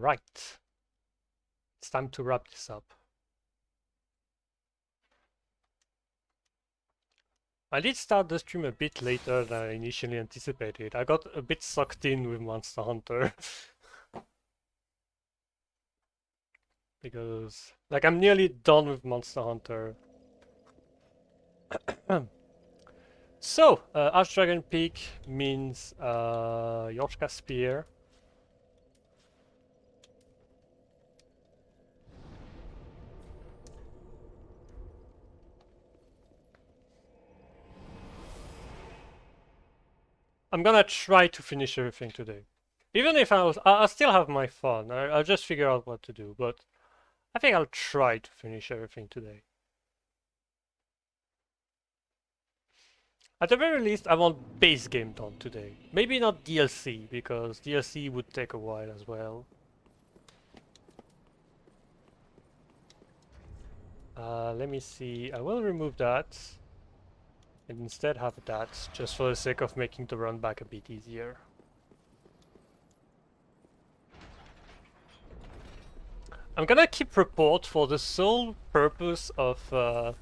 Right. It's time to wrap this up. I did start the stream a bit later than I initially anticipated. I got a bit sucked in with Monster Hunter. Because, like, I'm nearly done with Monster Hunter. So, Archdragon Peak means Yoshka Spear. I'm gonna try to finish everything today. Even if I'll still have my fun. I'll just figure out what to do, but I think I'll try to finish everything today. At the very least, I want base game done today. Maybe not DLC, because DLC would take a while as well. Let me see. I will remove that. And instead have that, just for the sake of making the run back a bit easier. I'm gonna keep report for the sole purpose of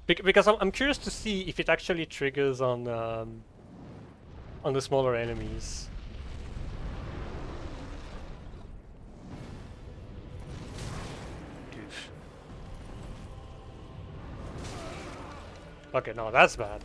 because I'm curious to see if it actually triggers on the smaller enemies. Goof. Okay, no, that's bad.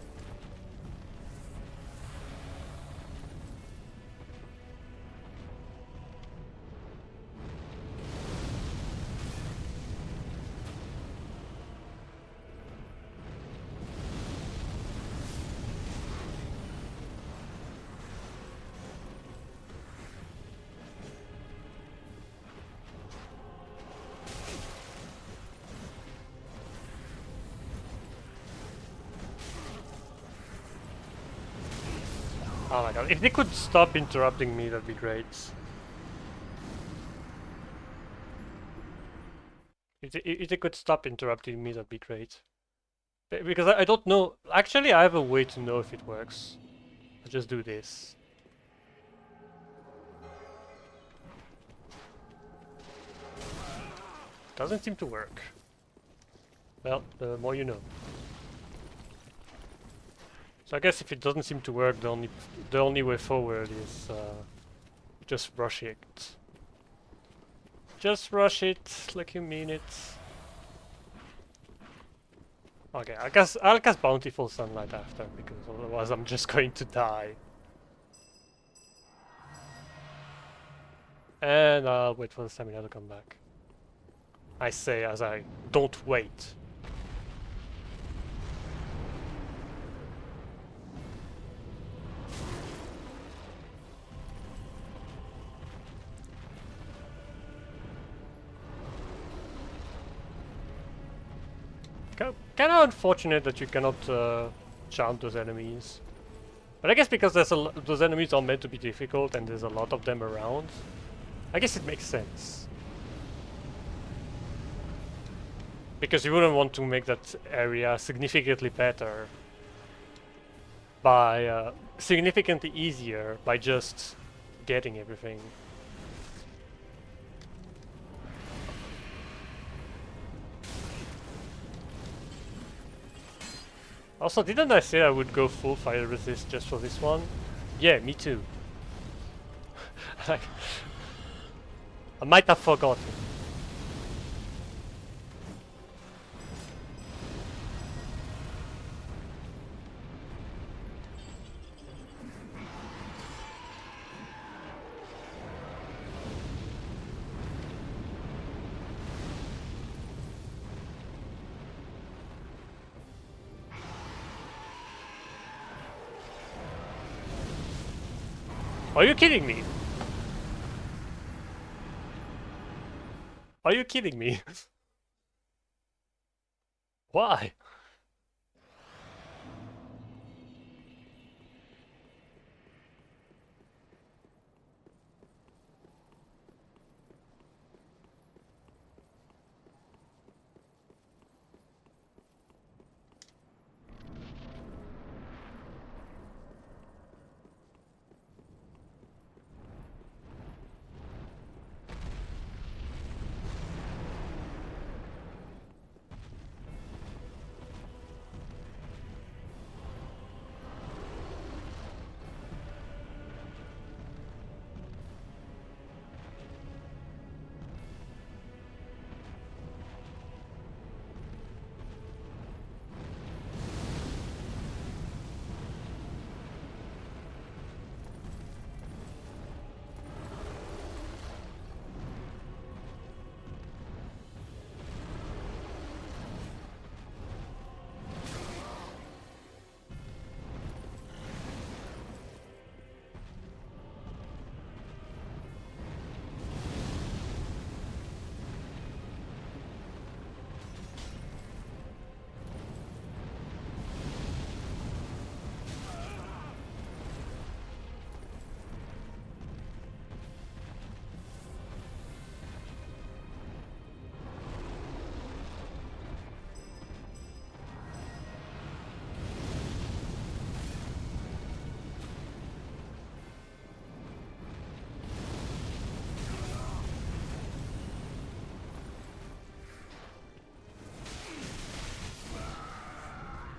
Oh my god, if they could stop interrupting me, that'd be great. If they could stop interrupting me, that'd be great. Because I don't know. Actually, I have a way to know if it works. I'll just do this. Doesn't seem to work. Well, the more you know. So I guess if it doesn't seem to work, the only way forward is just rush it. Just rush it like you mean it. Okay, I'll cast Bountiful Sunlight after, because otherwise I'm just going to die. And I'll wait for the stamina to come back. I say as I don't wait. Kind of unfortunate that you cannot chant those enemies. But I guess because those enemies are meant to be difficult and there's a lot of them around, I guess it makes sense. Because you wouldn't want to make that area significantly better by significantly easier by just getting everything. Also, didn't I say I would go full fire resist just for this one? Yeah, me too. Like, I might have forgotten. Are you kidding me? Are you kidding me? Why?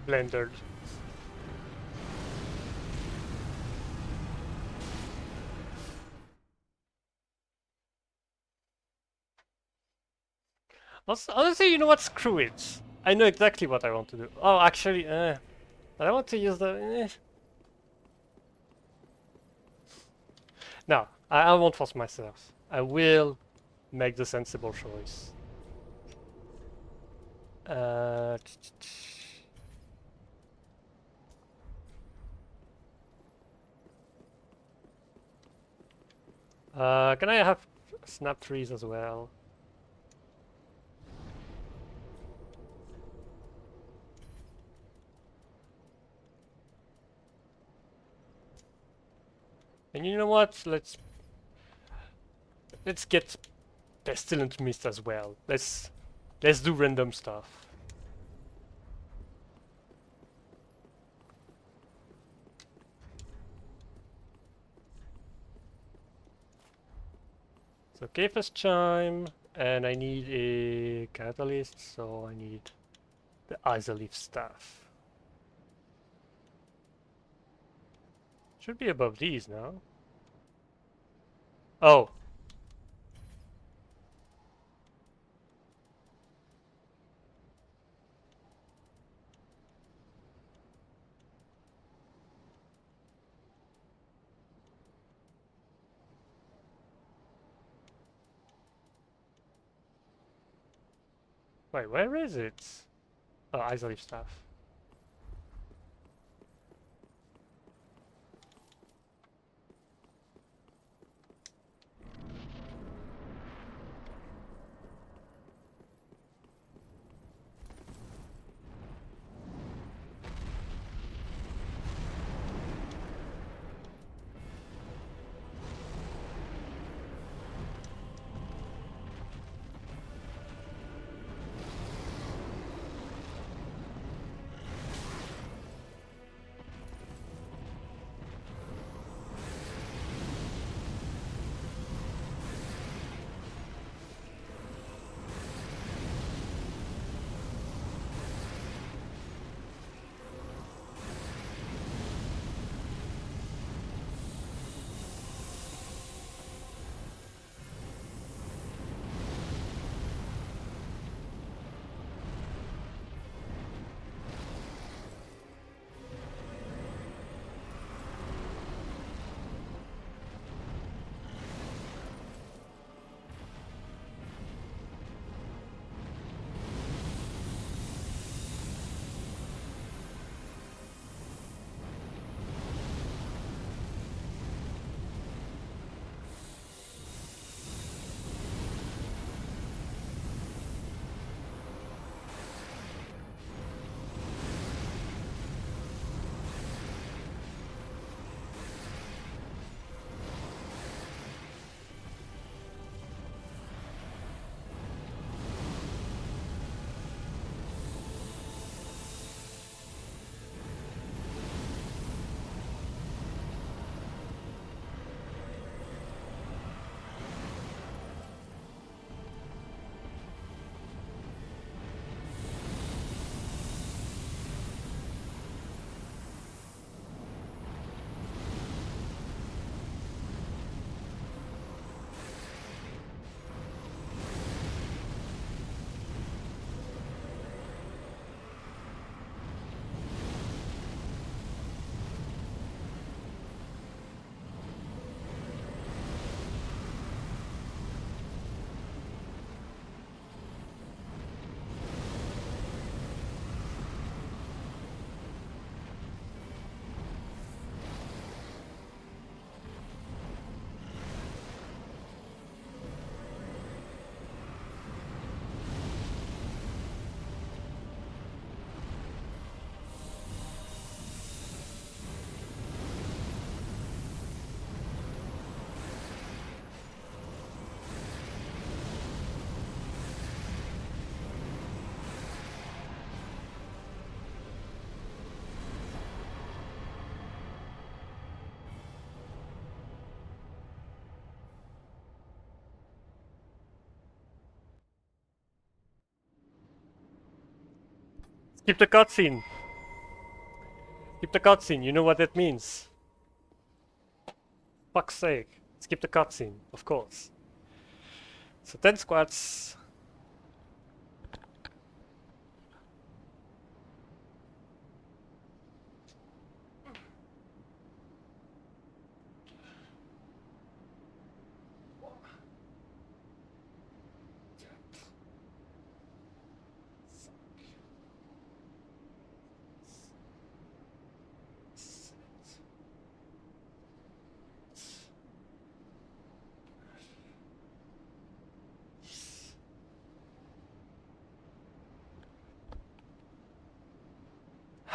blendered. Honestly, you know what? Screw it. I know exactly what I want to do. Oh, actually, I want to use the. No, I won't force myself. I will make the sensible choice. Uh, can I have snap trees as well? And you know what? Let's get pestilent mist as well. Let's do random stuff. So Kefas chime, and I need a catalyst, so I need the Isolith staff. Should be above these now. Oh. Wait, where is it? Oh, Isolith staff. Skip the cutscene. Skip the cutscene, you know what that means. Fuck's sake. Skip the cutscene, of course. So 10 squats.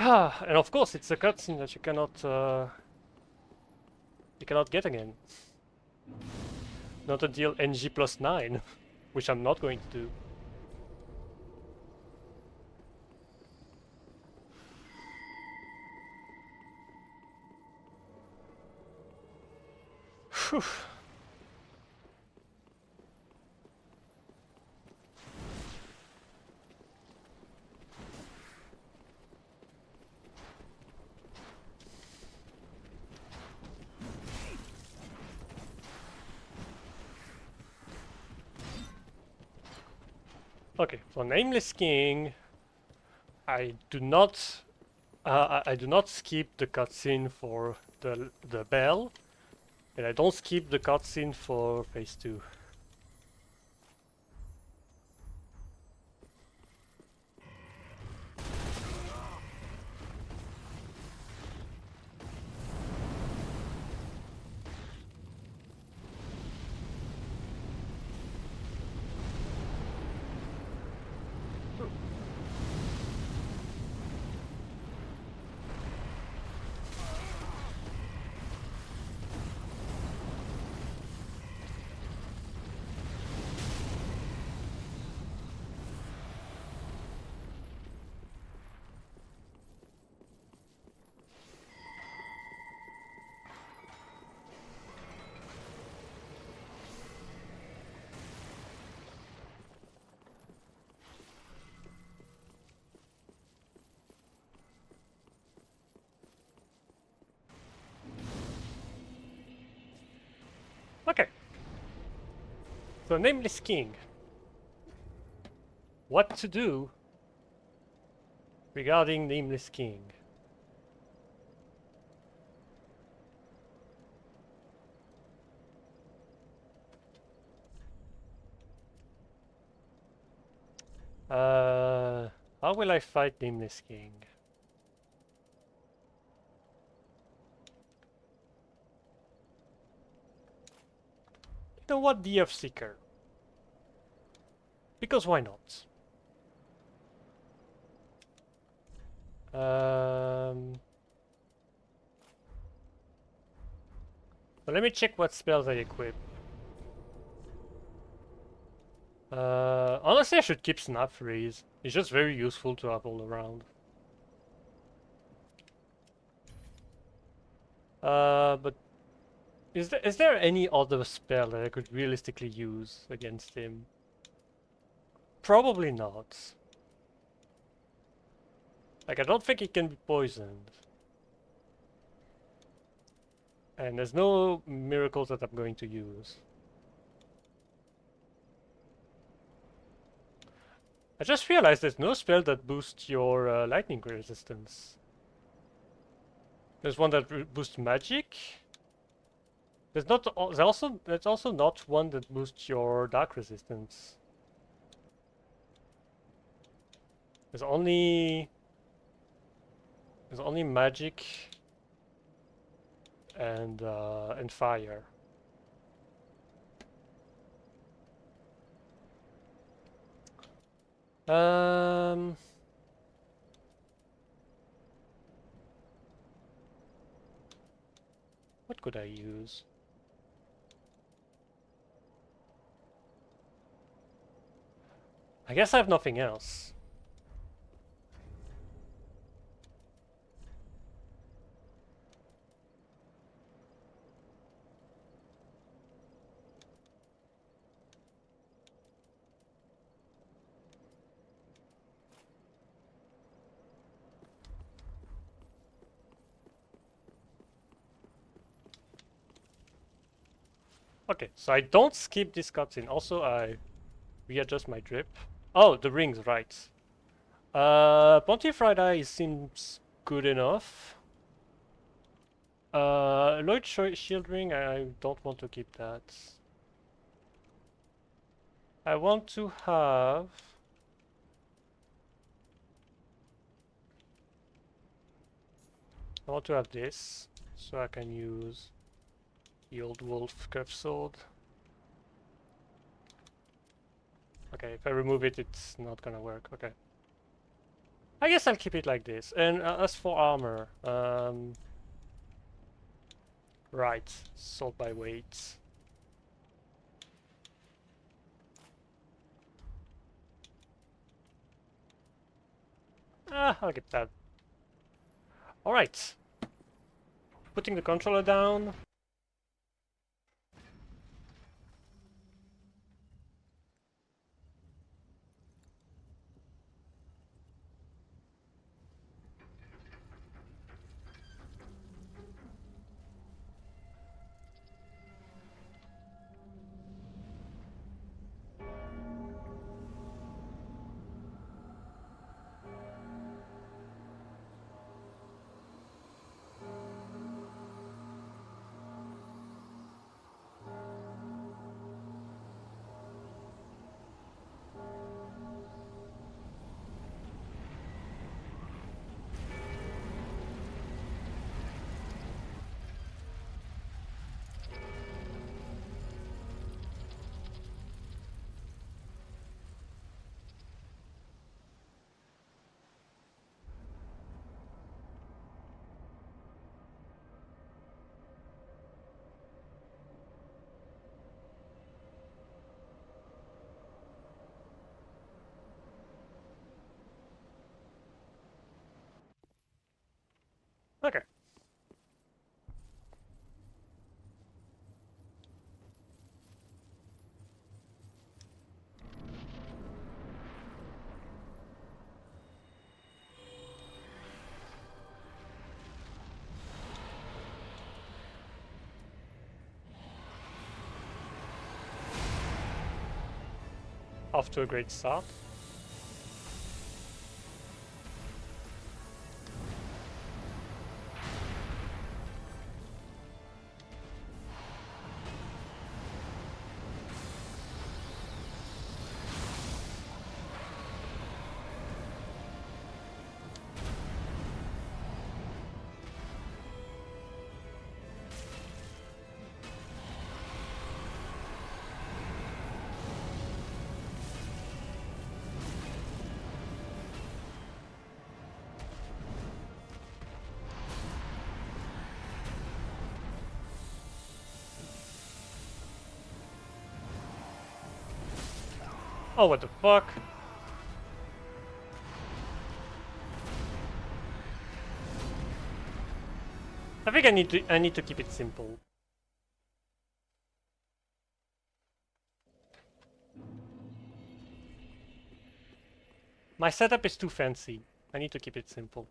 And of course it's a cutscene that you cannot get again. Not until NG+9, which I'm not going to do. Whew. Okay, for Nameless King, I do not skip the cutscene for the bell, and I don't skip the cutscene for phase 2. Okay. So Nameless King. What to do regarding Nameless King? How will I fight Nameless King? You know what, DF Seeker? Because why not? So let me check what spells I equip. Honestly, I should keep Snap Freeze. It's just very useful to have all around. But is there any other spell that I could realistically use against him? Probably not. Like, I don't think he can be poisoned. And there's no miracles that I'm going to use. I just realized there's no spell that boosts your lightning resistance. There's one that boosts magic. There's not. There's also not one that boosts your dark resistance. There's only magic and fire. What could I use? I guess I have nothing else. Okay, so I don't skip this cutscene. Also, I readjust my drip. Oh, the rings, right. Pontiff Friday seems good enough. Lloyd Shield Ring, I don't want to keep that. I want to have... I want to have this, so I can use the old wolf curved sword. Okay, if I remove it, it's not gonna work. Okay. I guess I'll keep it like this. And as for armor, right, sold by weight. I'll get that. Alright. Putting the controller down. Okay. Off to a great start. Oh, what the fuck? I think I need to keep it simple. My setup is too fancy. I need to keep it simple.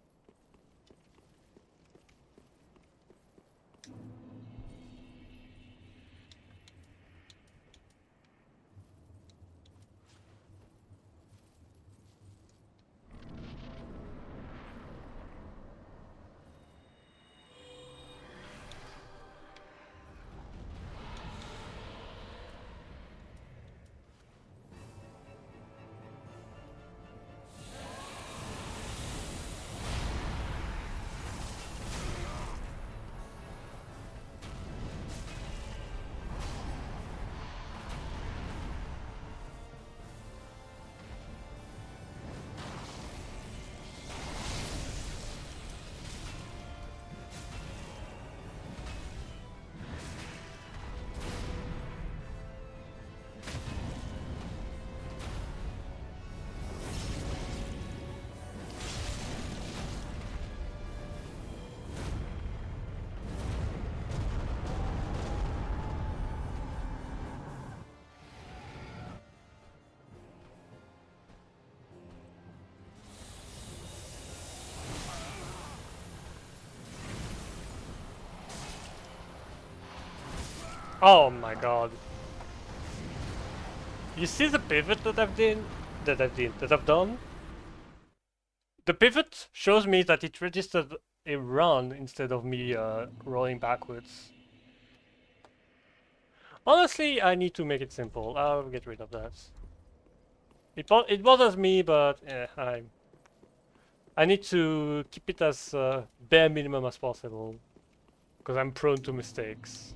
Oh my god. You see the pivot that I've done? The pivot shows me that it registered a run instead of me rolling backwards. Honestly, I need to make it simple. I'll get rid of that. It bothers me, but I need to keep it as bare minimum as possible because I'm prone to mistakes.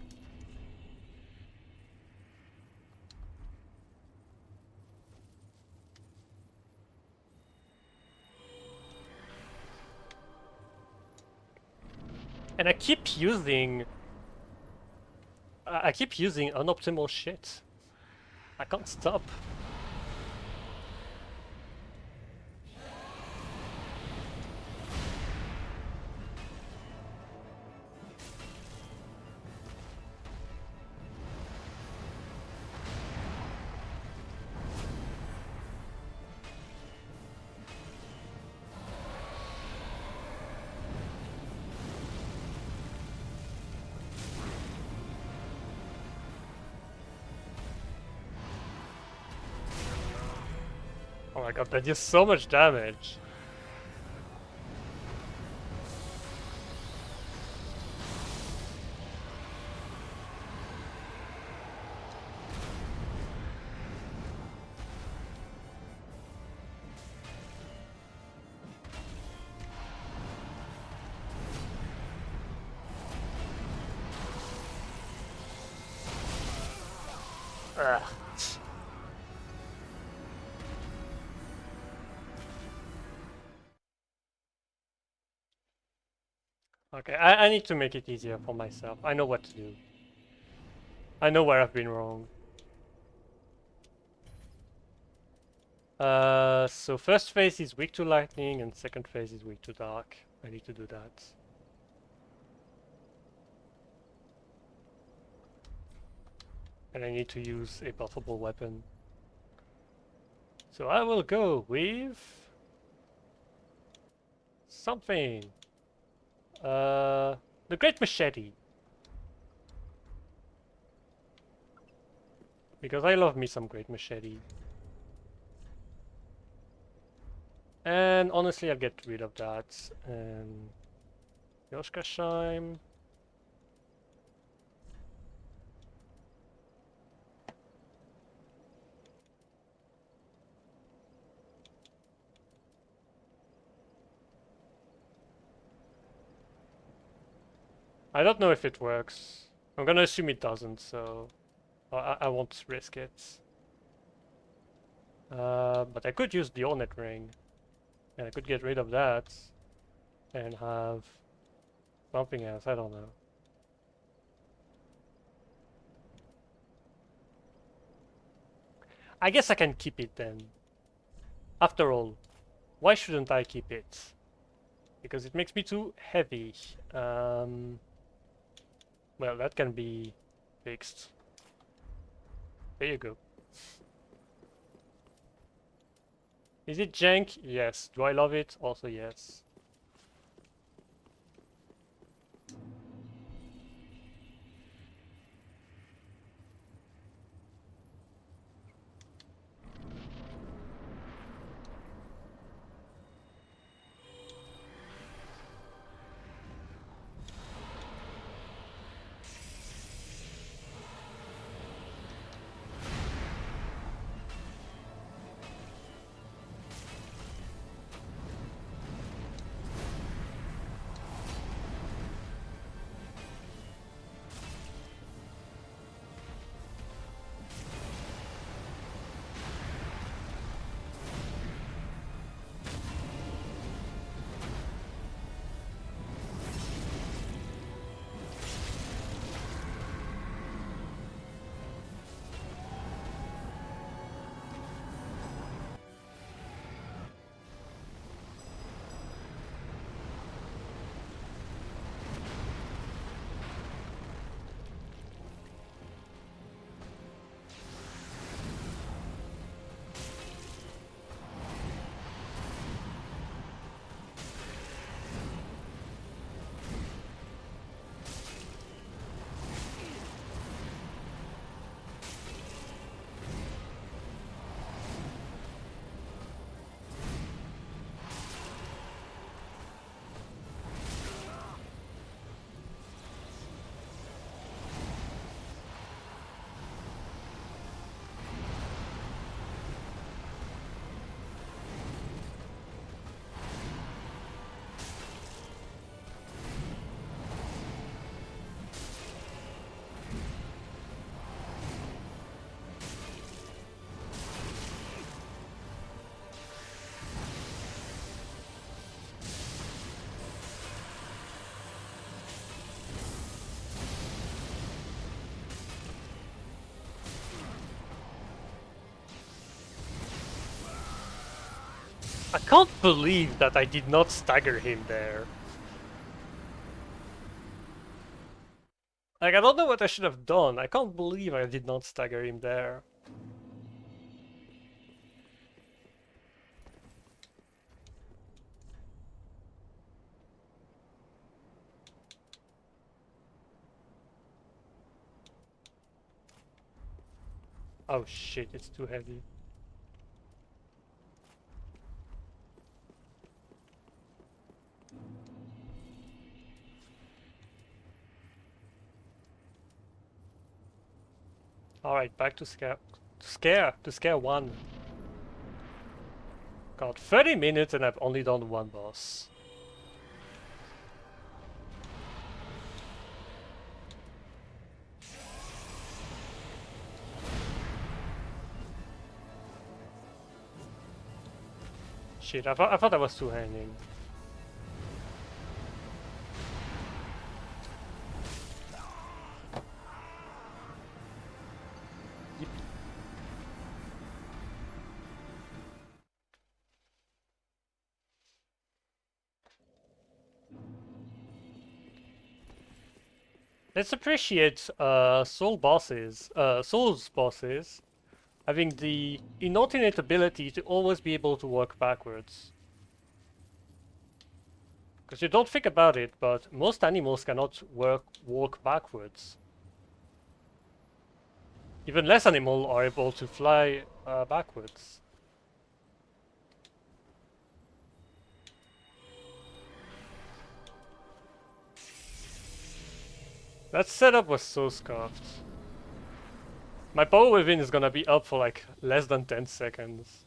And I keep using unoptimal shit. I can't stop. Oh my god, that deals so much damage. Ugh. Okay, I need to make it easier for myself. I know what to do. I know where I've been wrong. So first phase is weak to lightning and second phase is weak to dark. I need to do that. And I need to use a buffable weapon. So I will go with something. The Great Machete. Because I love me some Great Machete. And honestly, I'll get rid of that. And Yoshkasheim. I don't know if it works. I'm gonna assume it doesn't, so I won't risk it. But I could use the Ornate Ring. And I could get rid of that. And have something else, I don't know. I guess I can keep it then. After all, why shouldn't I keep it? Because it makes me too heavy. Well, that can be fixed. There you go. Is it jank? Yes. Do I love it? Also yes. I can't believe that I did not stagger him there. Like, I don't know what I should have done. I can't believe I did not stagger him there. Oh shit, it's too heavy. Alright, back to scare one. God, 30 minutes and I've only done one boss. Shit, I thought I was two-handing. Yep. Let's appreciate Souls bosses having the inordinate ability to always be able to work backwards. Because you don't think about it, but most animals cannot walk backwards. Even less animals are able to fly backwards. That setup was so scuffed. My power within is gonna be up for like less than 10 seconds.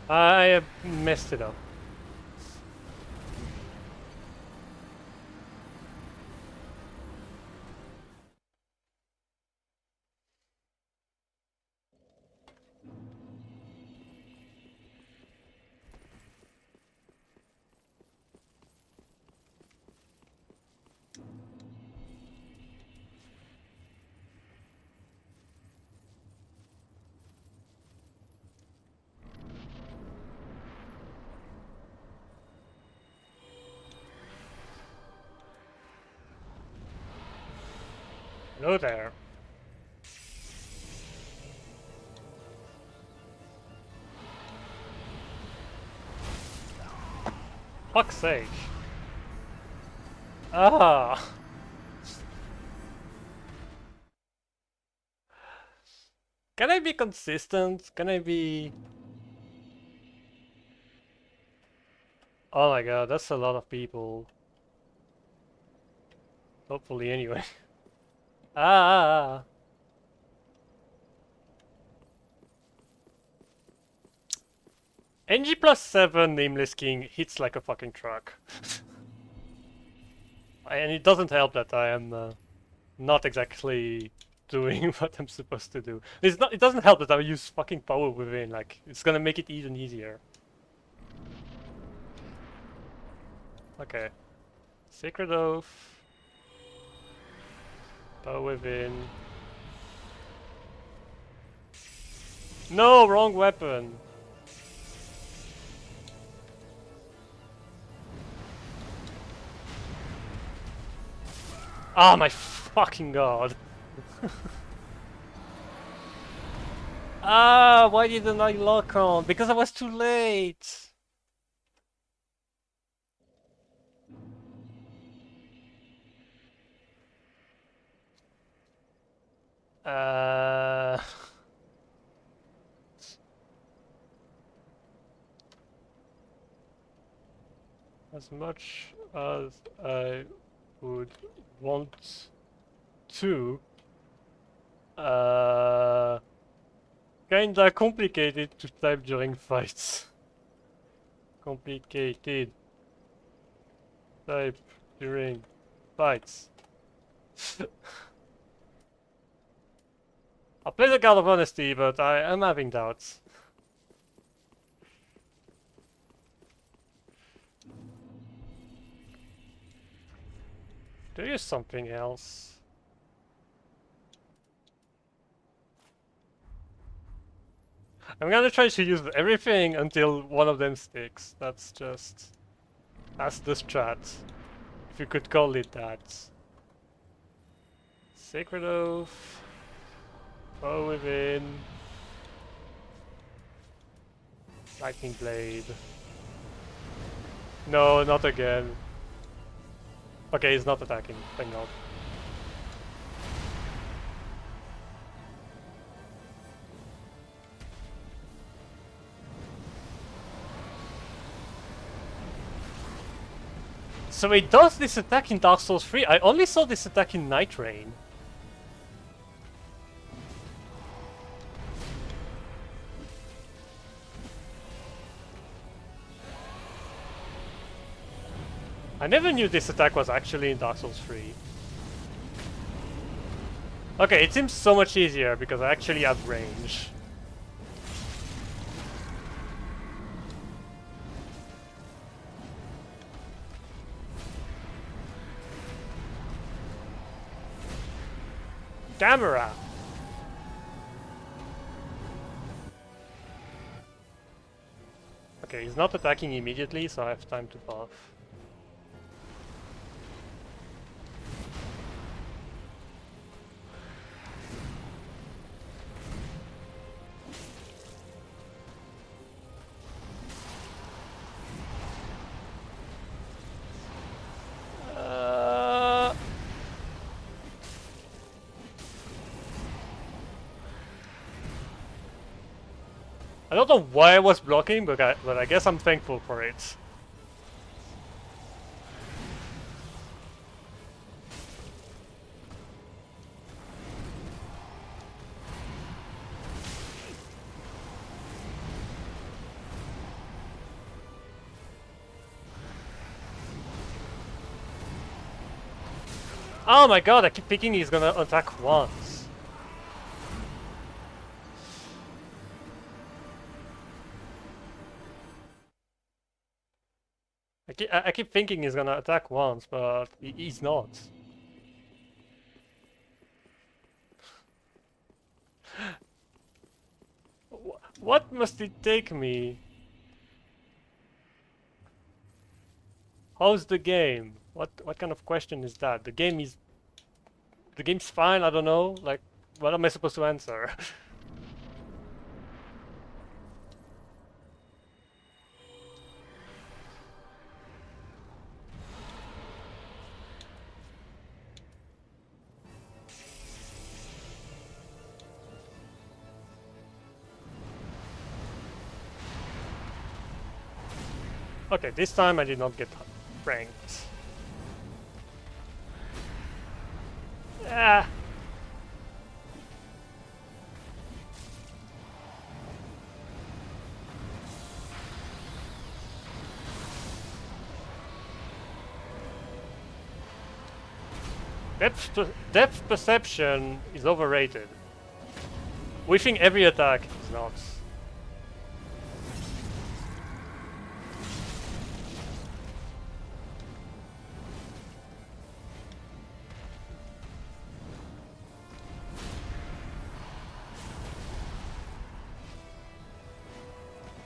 I messed it up. Hello there. Fuck's sake. Ah. Can I be consistent? Can I be... Oh my god, that's a lot of people. Hopefully anyway. Ah. NG+7 Nameless King hits like a fucking truck. And it doesn't help that I am not exactly doing what I'm supposed to do. It doesn't help that I use fucking power within, like, it's gonna make it even easier. Okay. Sacred Oath. Power within. No, wrong weapon. Ah, my fucking god. Ah, why didn't I lock on? Because I was too late. Uh... As much as I would want to, kinda complicated to type during fights. Complicated. Type during fights. I'll play the card of honesty, but I am having doubts. There is something else. I'm gonna try to use everything until one of them sticks. That's the strat. If you could call it that. Sacred Oath. Foe Within. Lightning Blade. No, not again. Okay, he's not attacking, thank god. So he does this attack in Dark Souls 3. I only saw this attack in Night Rain. I never knew this attack was actually in Dark Souls 3. Okay, it seems so much easier because I actually have range. Camera! Okay, he's not attacking immediately, so I have time to buff. I don't know why I was blocking, but I guess I'm thankful for it. Oh my god, I keep thinking he's gonna attack once. I keep thinking he's gonna attack once, but he's not. What must it take me? How's the game? What kind of question is that? The game's fine, I don't know. Like, what am I supposed to answer? Okay, this time I did not get pranked. Ah. Depth perception is overrated. Whiffing every attack is not.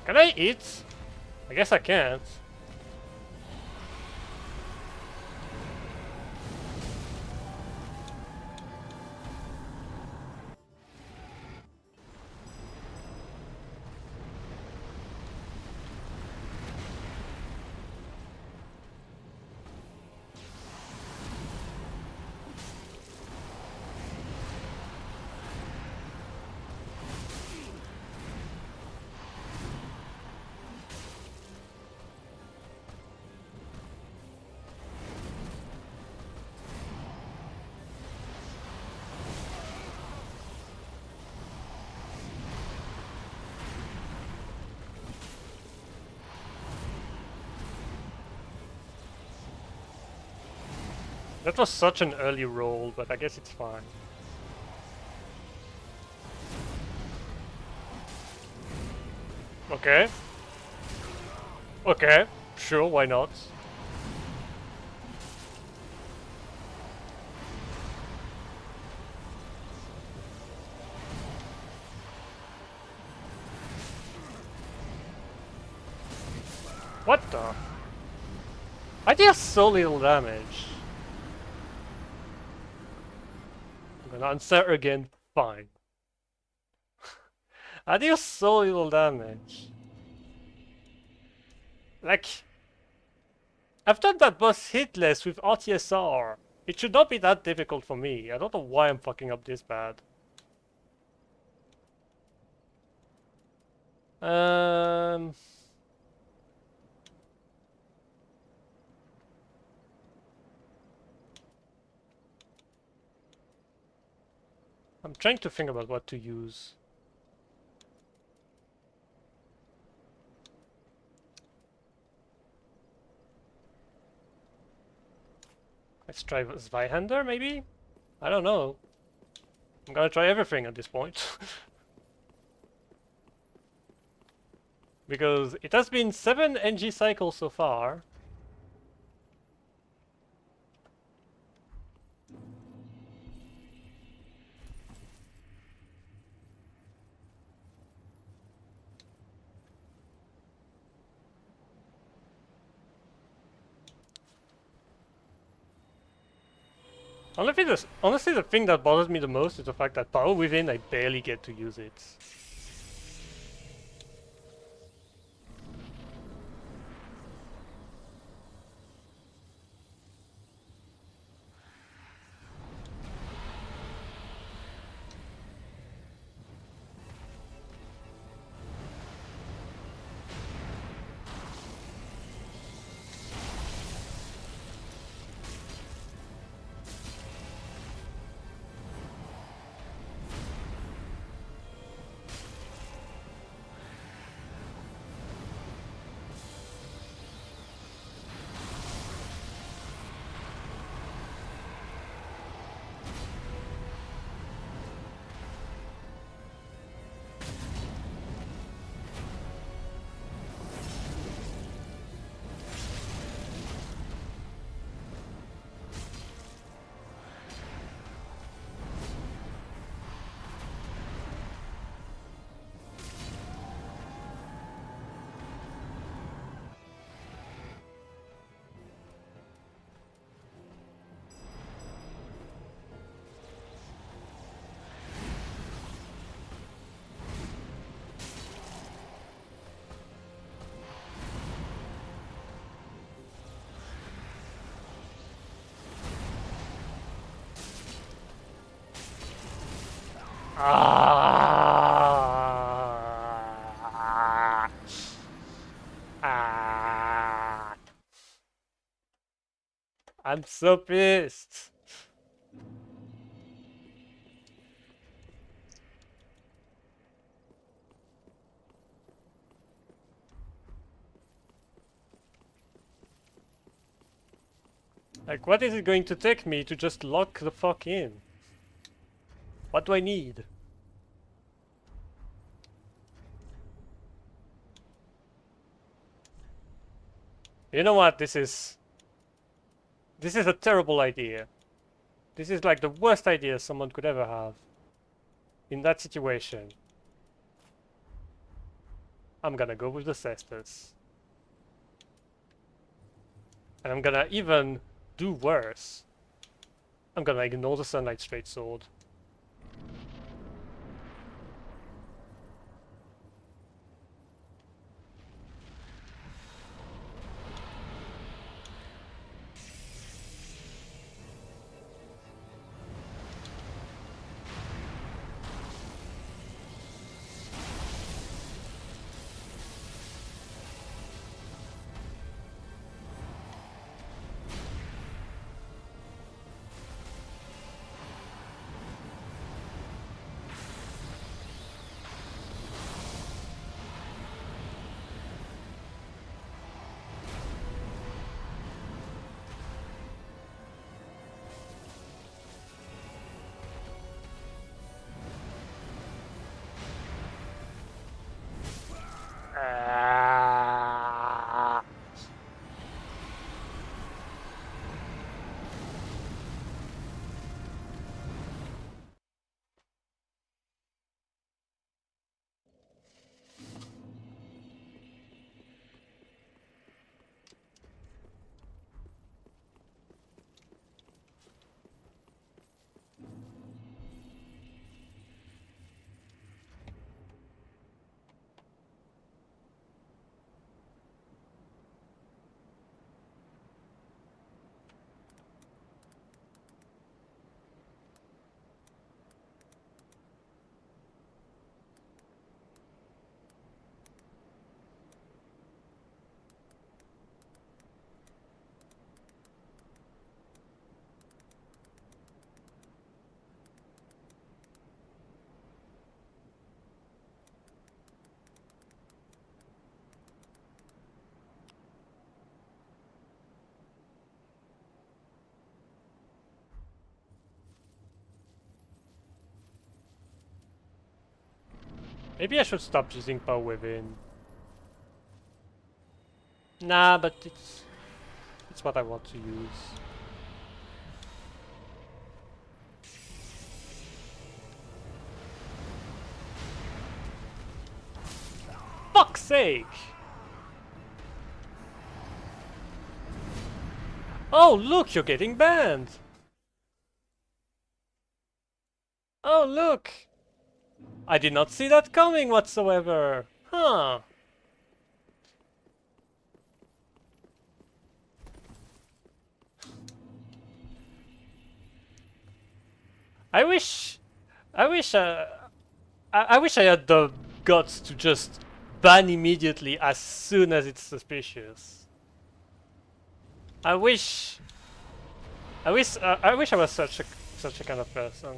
Can I eat? I guess I can't. That was such an early roll, but I guess it's fine. Okay. Okay. Sure, why not? What the? I deal so little damage. I'm gonna answer again. Fine. I deal so little damage. Like, I've done that boss hitless with RTSR. It should not be that difficult for me. I don't know why I'm fucking up this bad. Um... I'm trying to think about what to use. Let's try Zweihander, maybe? I don't know. I'm gonna try everything at this point. Because it has been 7 NG cycles so far. Honestly, the thing that bothers me the most is the fact that Power Within, I barely get to use it. Ah! Ah! I'm so pissed. Like, what is it going to take me to just lock the fuck in? What do I need? You know what? This is a terrible idea. This is like the worst idea someone could ever have. In that situation. I'm gonna go with the Cestus. And I'm gonna even do worse. I'm gonna ignore the Sunlight Straight Sword. Maybe I should stop using power within. Nah, but it's what I want to use. Fuck's sake! Oh, look, you're getting banned! Oh, look! I did not see that coming whatsoever! Huh. I wish... I wish... I wish I had the guts to just ban immediately as soon as it's suspicious. I wish... I wish I was such a kind of person.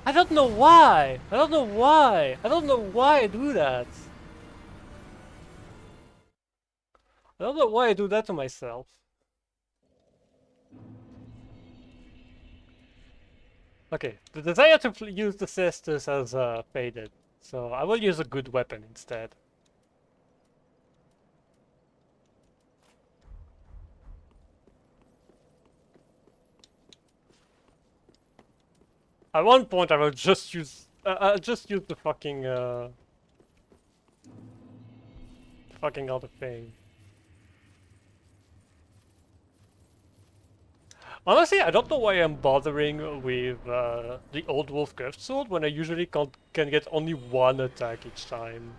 I don't know why! I don't know why! I don't know why I do that! I don't know why I do that to myself. Okay, the desire to use the cestus has faded, so I will use a good weapon instead. At one point I will just use... I'll just use the fucking other thing. Honestly, I don't know why I'm bothering with the old wolf curved sword when I usually can get only one attack each time.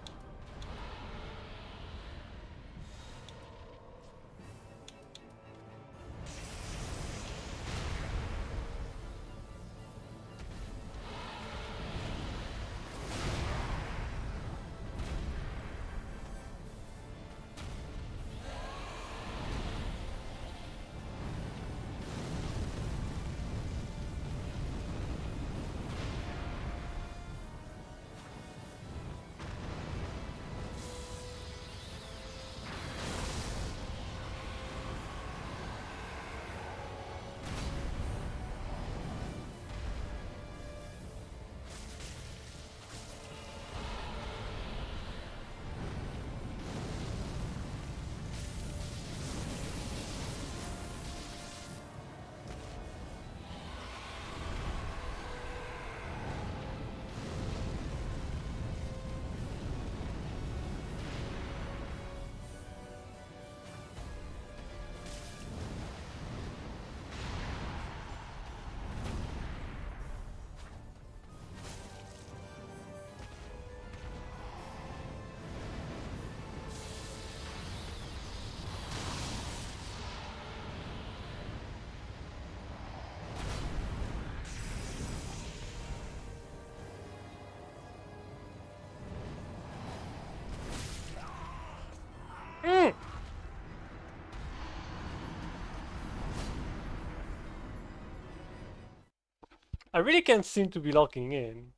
I really can't seem to be locking in.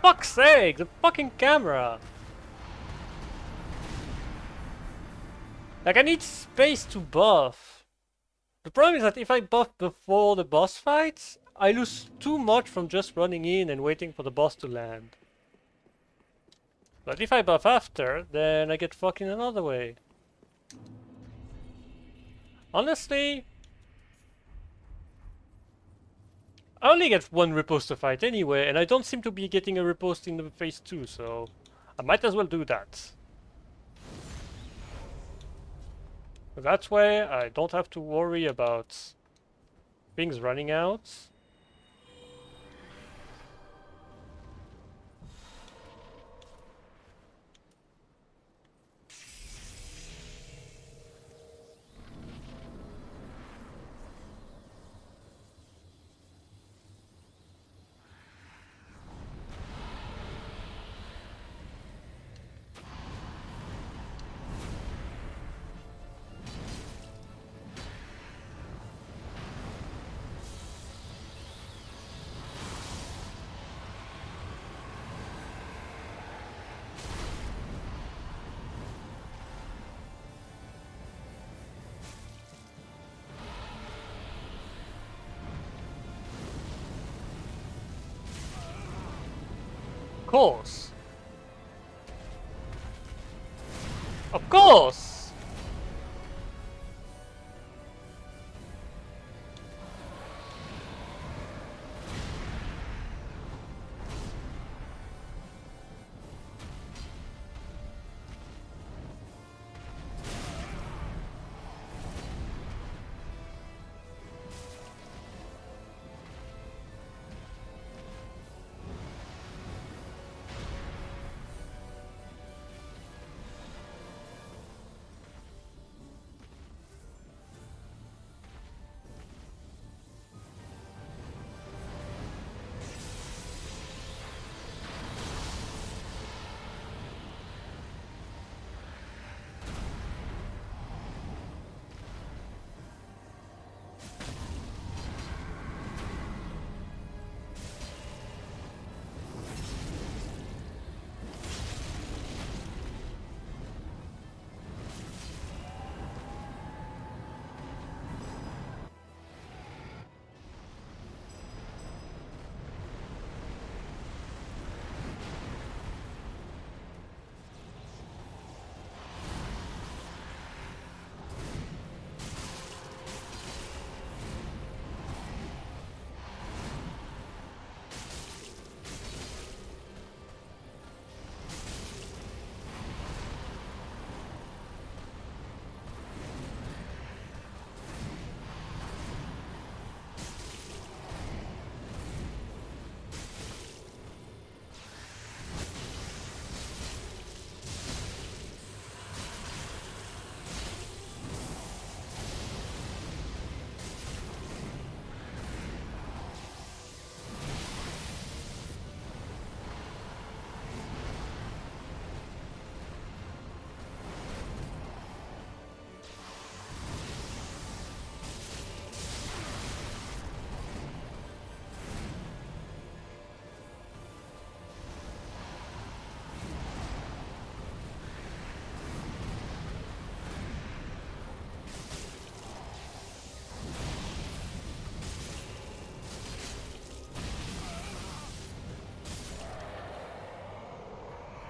Fuck's sake, the fucking camera! Like, I need space to buff. The problem is that if I buff before the boss fights, I lose too much from just running in and waiting for the boss to land. But if I buff after, then I get fucked in another way. Honestly, I only get one riposte to fight anyway, and I don't seem to be getting a riposte in the phase 2, so I might as well do that. That way, I don't have to worry about things running out. Of course! Of course!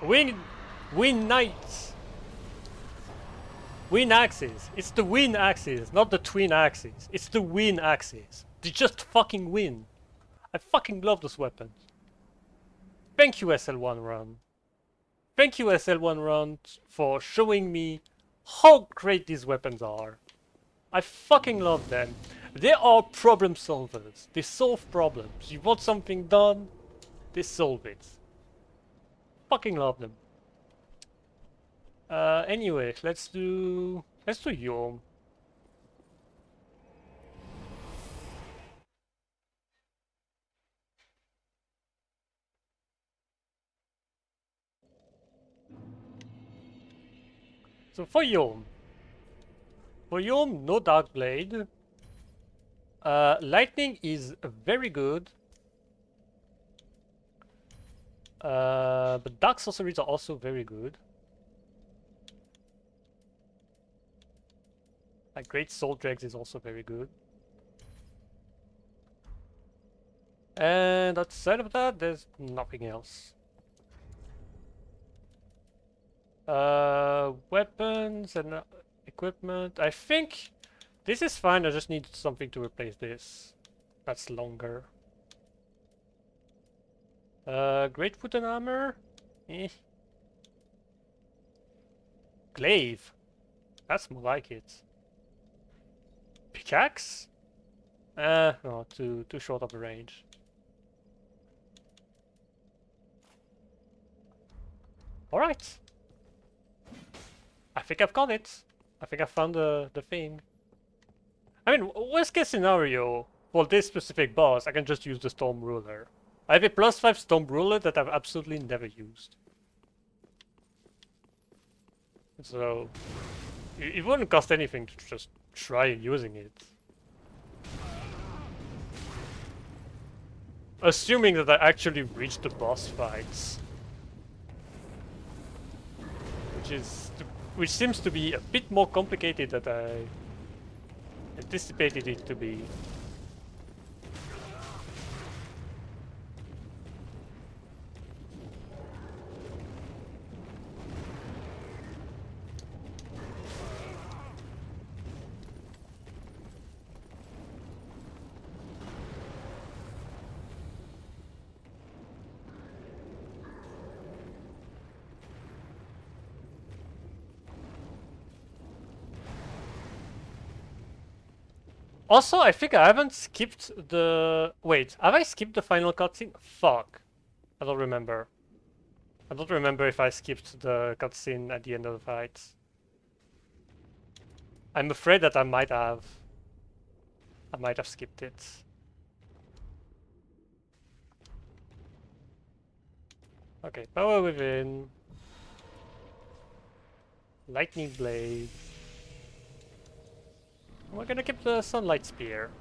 Win knights. Win axis. It's the win axis, not the twin axis. It's the win axis. They just fucking win. I fucking love those weapons. Thank you SL1 Run. Thank you SL1 Run for showing me how great these weapons are. I fucking love them. They are problem solvers. They solve problems. You want something done, they solve it. Fucking love them. Anyway, let's do Yom. So for Yom, no Dark Blade. Lightning is very good. But Dark Sorceries are also very good. Like Great Soul Dregs is also very good. And outside of that, there's nothing else. Weapons and equipment. I think this is fine. I just need something to replace this. That's longer. Great Foot and Armor? Eh. Glaive. That's more like it. Pickaxe? No, too short of a range. Alright. I think I've got it. I think I found the thing. I mean, worst case scenario, for this specific boss, I can just use the Storm Ruler. I have a +5 Storm Ruler that I've absolutely never used. So, it wouldn't cost anything to just try using it. Assuming that I actually reach the boss fights. Which seems to be a bit more complicated than I anticipated it to be. Also, I think I haven't skipped the... Wait, have I skipped the final cutscene? Fuck. I don't remember. I don't remember if I skipped the cutscene at the end of the fight. I'm afraid that I might have. I might have skipped it. Okay, Power Within. Lightning Blade. We're gonna keep the Sunlight Spear.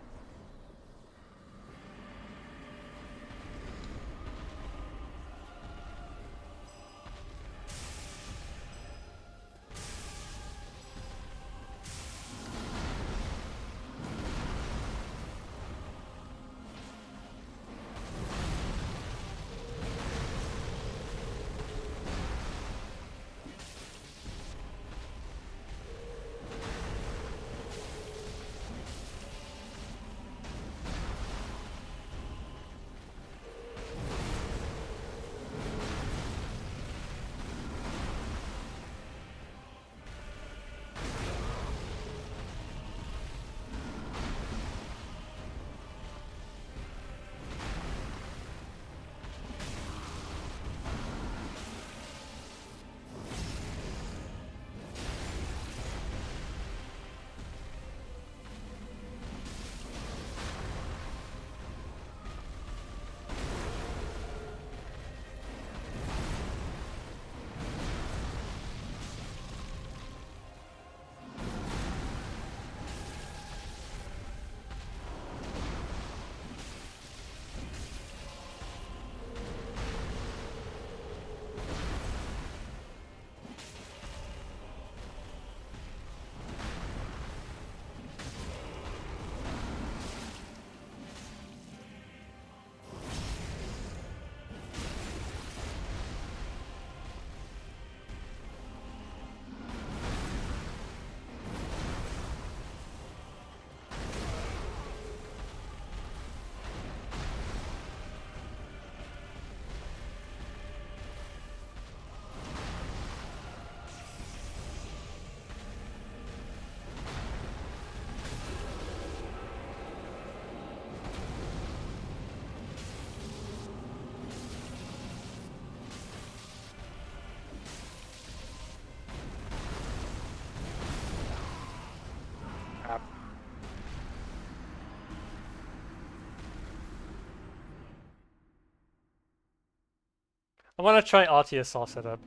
I want to try RTSR setup.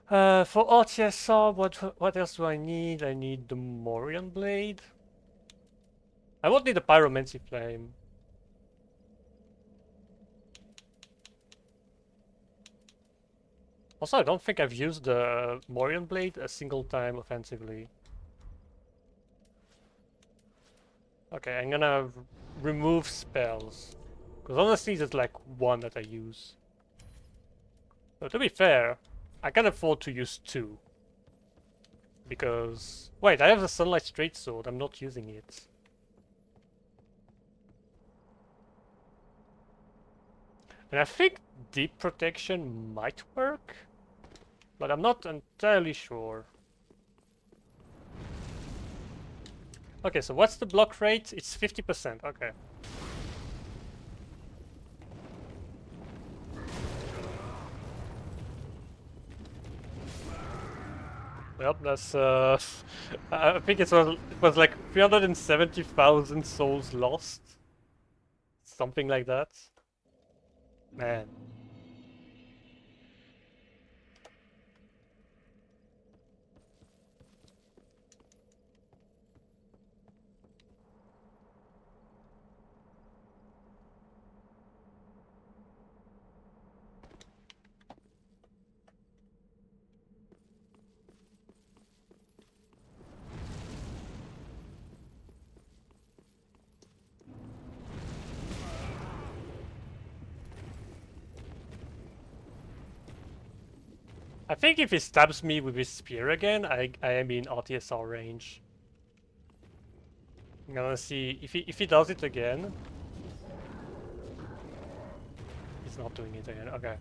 For RTSR, what else do I need? I need the Morion Blade. I won't need the Pyromancy Flame. Also, I don't think I've used the Morion Blade a single time offensively. Okay, I'm gonna remove spells. Because honestly, there's like one that I use. So to be fair, I can afford to use two. Because... Wait, I have the Sunlight Straight Sword, I'm not using it. And I think Deep Protection might work, but I'm not entirely sure. Okay, so what's the block rate? It's 50%, okay. Yep, that's I think it was like 370,000 souls lost. Something like that. Man. I think if he stabs me with his spear again, I am in RTSR range. I'm gonna see if he does it again. He's not doing it again. Okay.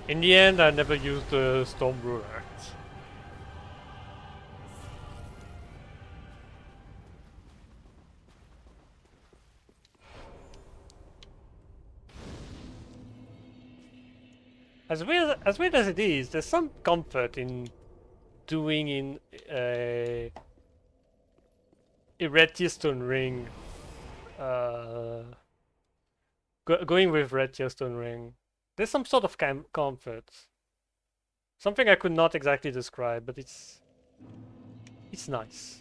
In the end, I never used the Storm Ruler. As weird as it is, there's some comfort in doing in a red Tearstone ring. Going with red Tearstone ring. There's some sort of comfort. Something I could not exactly describe, but it's nice.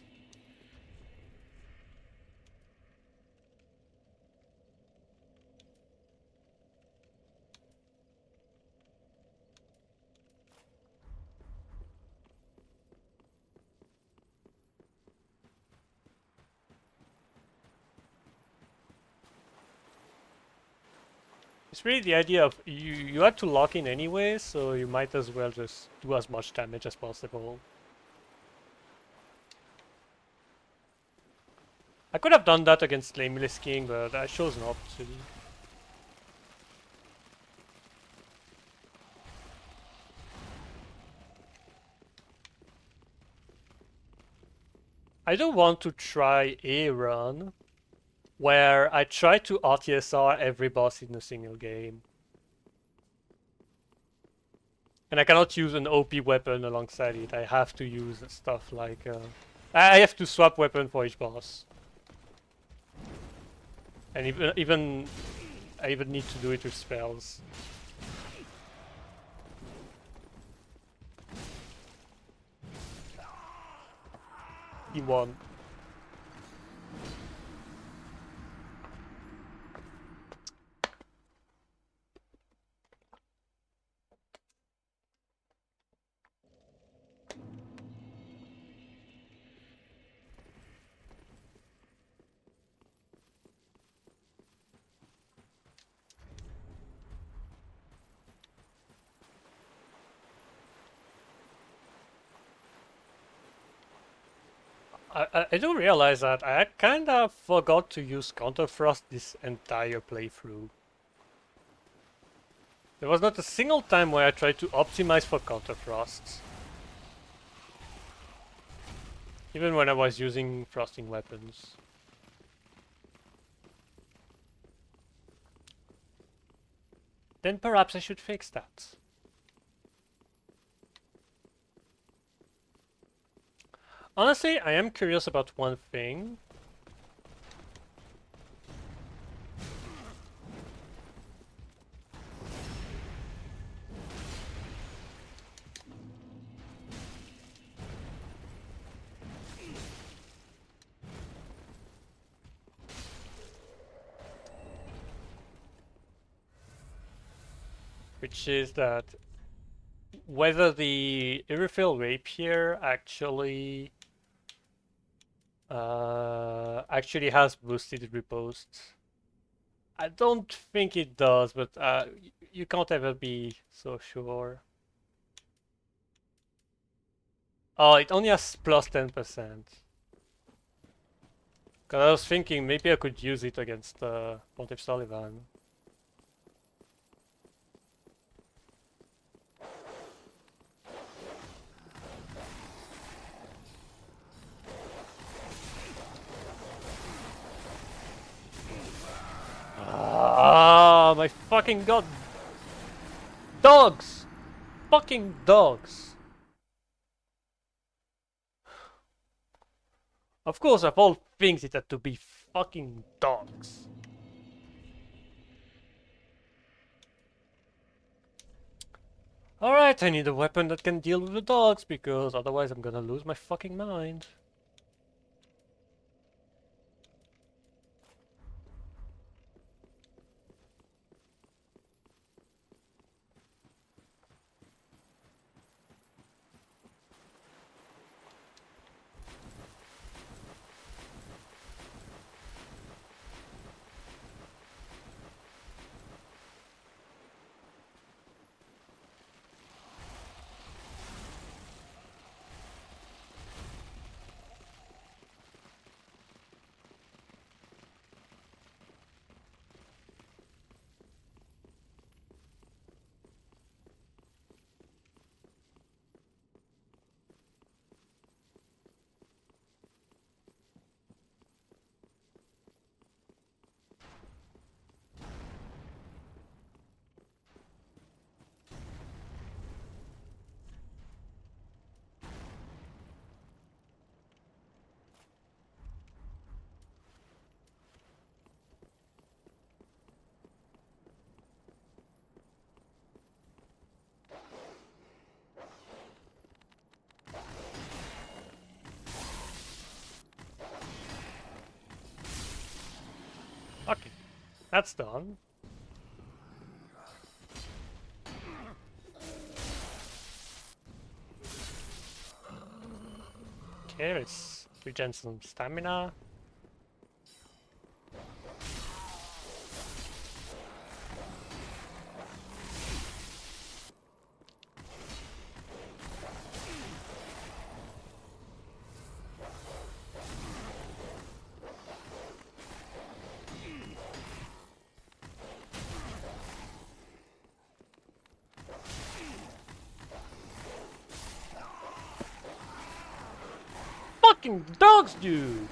It's really the idea of you had to lock in anyway, so you might as well just do as much damage as possible. I could have done that against Flameless King, but I chose not to. I do want to try a run where I try to RTSR every boss in a single game. And I cannot use an OP weapon alongside it. I have to use stuff like... I have to swap weapon for each boss. And I even need to do it with spells. E1. I do realize that I kinda forgot to use Counterfrost this entire playthrough. There was not a single time where I tried to optimize for Counterfrost. Even when I was using frosting weapons. Then perhaps I should fix that. Honestly, I am curious about one thing. Which is that whether the Irrefill Rapier actually has boosted riposte. I don't think it does, but you can't ever be so sure. Oh, it only has plus 10%. Cause I was thinking maybe I could use it against Pontiff Sullivan. Ah, my fucking god! Dogs! Fucking dogs! Of course, of all things, it had to be fucking dogs. Alright, I need a weapon that can deal with the dogs, because otherwise I'm gonna lose my fucking mind. That's done. Okay, let's regen some stamina. Fucking dogs, dude!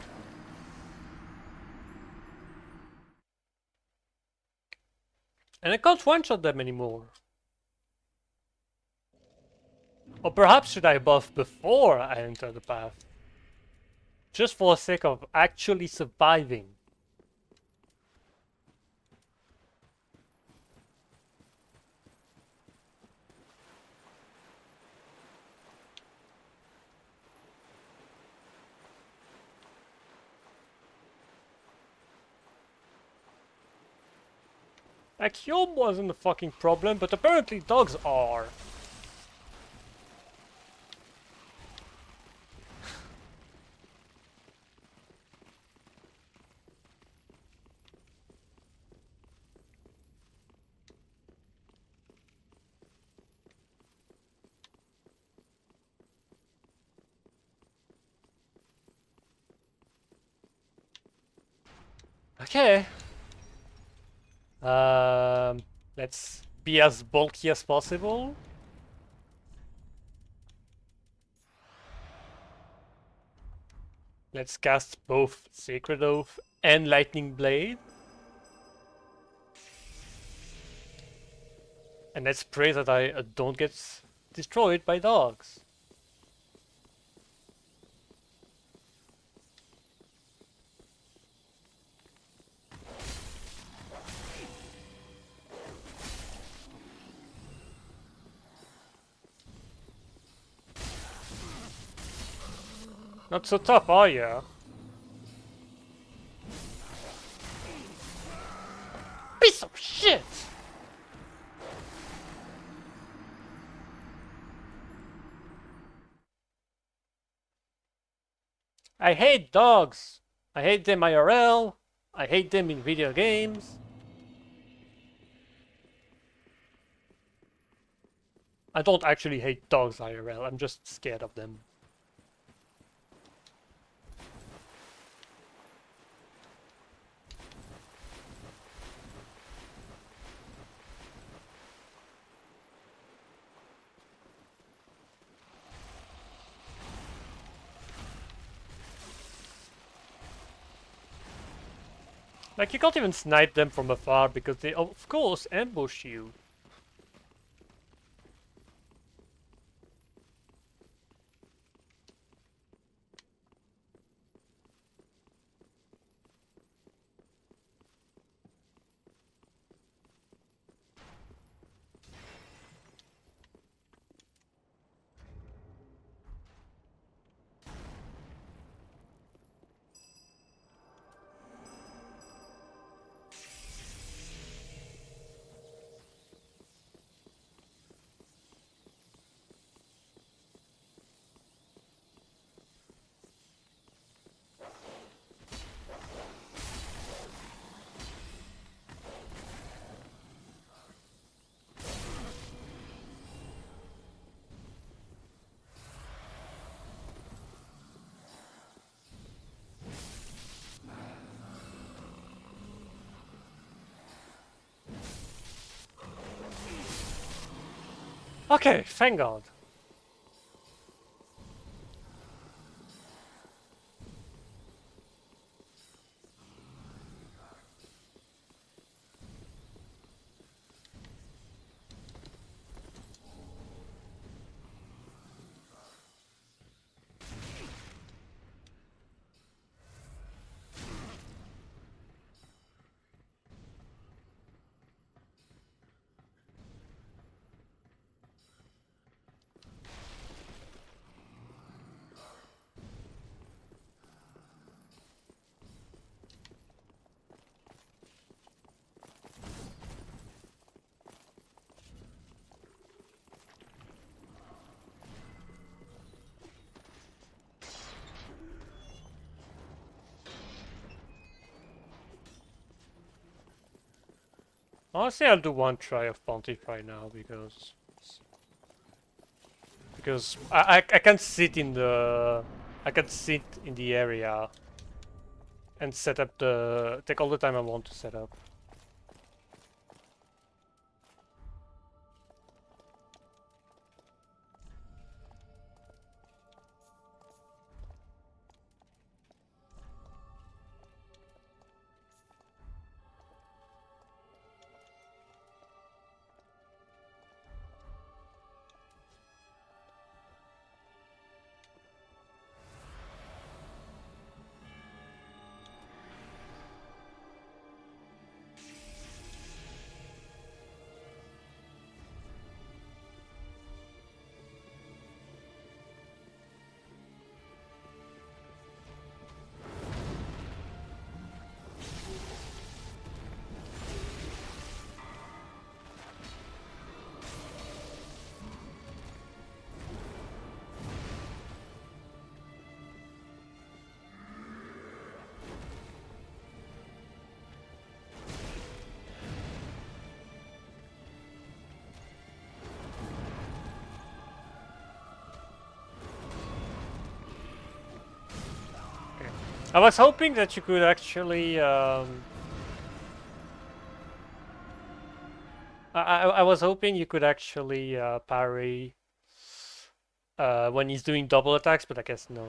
And I can't one-shot them anymore. Or perhaps should I buff before I enter the path? Just for the sake of actually surviving. Like, Hume wasn't a fucking problem, but apparently dogs are. Okay. Let's be as bulky as possible. Let's cast both Sacred Oath and Lightning Blade. And let's pray that I don't get destroyed by dogs. Not so tough, are ya? Piece of shit! I hate dogs! I hate them IRL. I hate them in video games. I don't actually hate dogs IRL, I'm just scared of them. Like, you can't even snipe them from afar because they, of course, ambush you. Okay, thank God. Honestly, I'll do one try of Pontiff right now because I can sit in the area and set up take all the time I want to set up. I was hoping that you could actually. I was hoping you could actually parry when he's doing double attacks, but I guess no.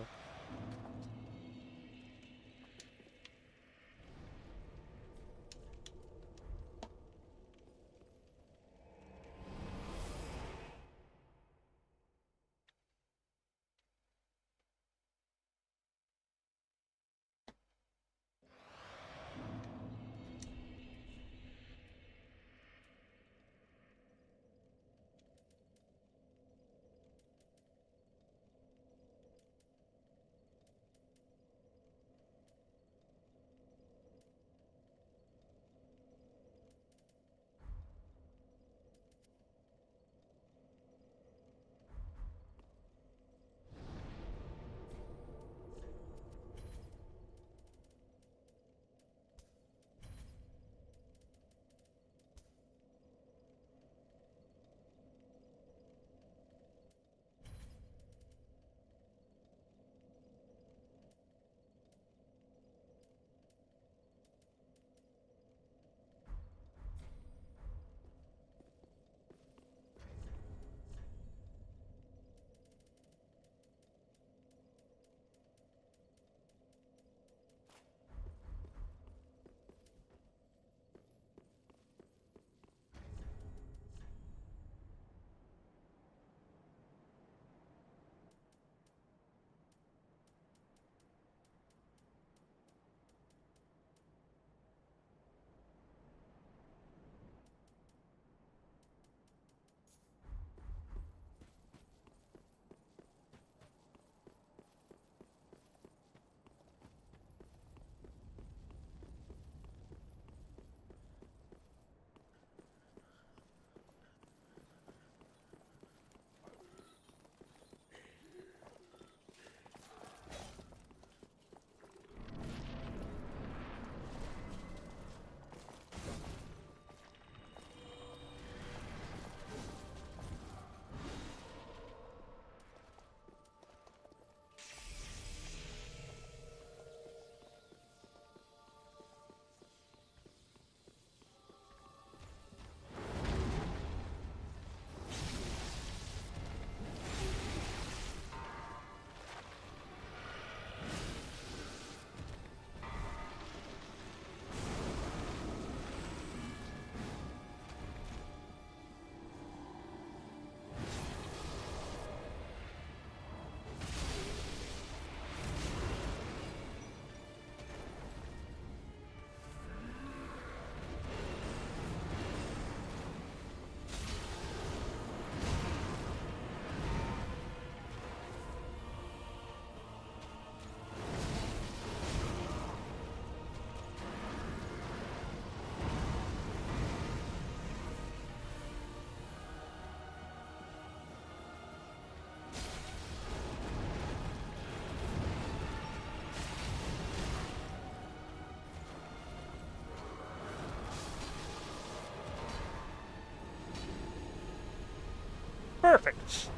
Perfect.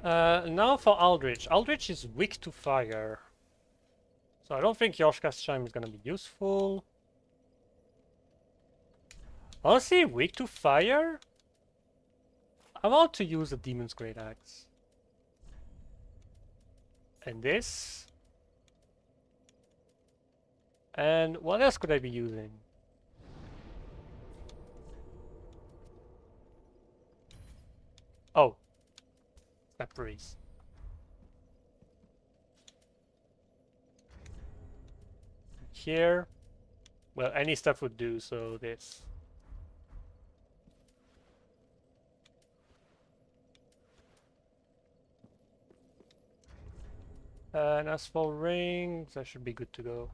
Now for Aldrich. Aldrich is weak to fire. So I don't think Yoshka's Chime is gonna be useful. Honestly, weak to fire? I want to use a Demon's Great Axe. And this. And what else could I be using? Oh. Snap Freeze. Here. Well, any stuff would do, so this. And as for rings, I should be good to go.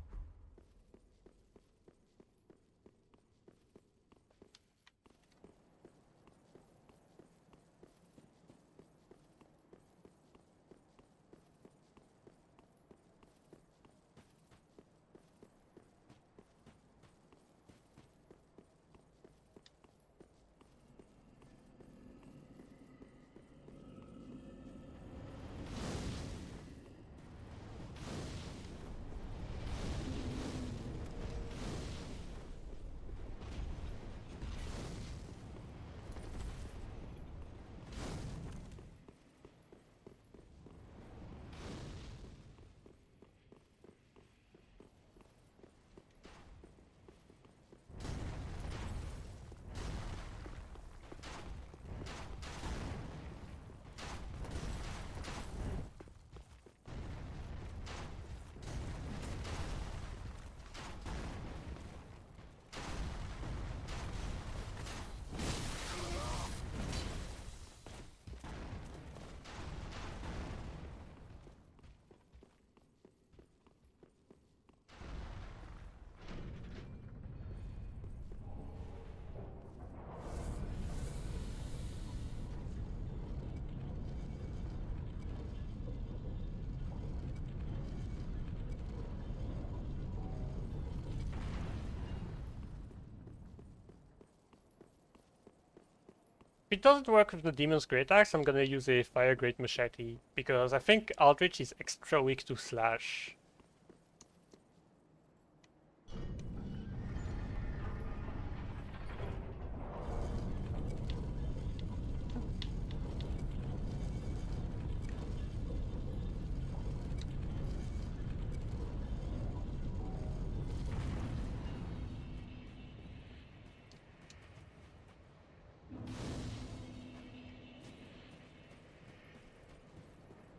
If it doesn't work with the Demon's Great Axe, I'm gonna use a Fire Great Machete, because I think Aldrich is extra weak to Slash.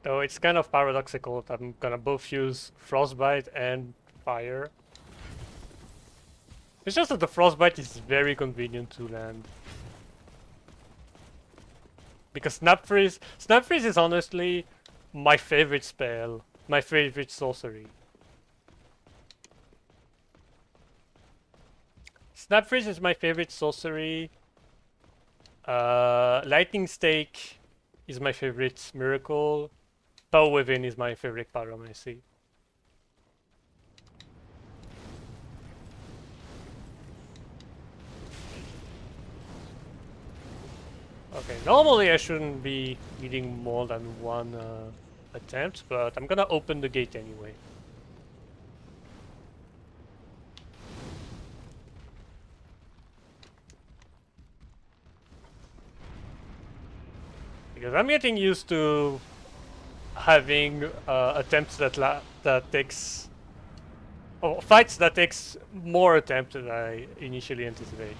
Though it's kind of paradoxical that I'm gonna both use Frostbite and Fire. It's just that the Frostbite is very convenient to land. Because Snap Freeze is honestly my favorite spell, my favorite sorcery. Snap Freeze is my favorite sorcery. Lightning Stake is my favorite miracle. Power Within is my favorite pyromancy. Okay, normally I shouldn't be needing more than one attempt, but I'm gonna open the gate anyway. Because I'm getting used to having attempts that takes, or fights that takes more attempts than I initially anticipated.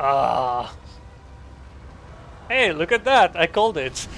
Ah. Hey, look at that! I called it!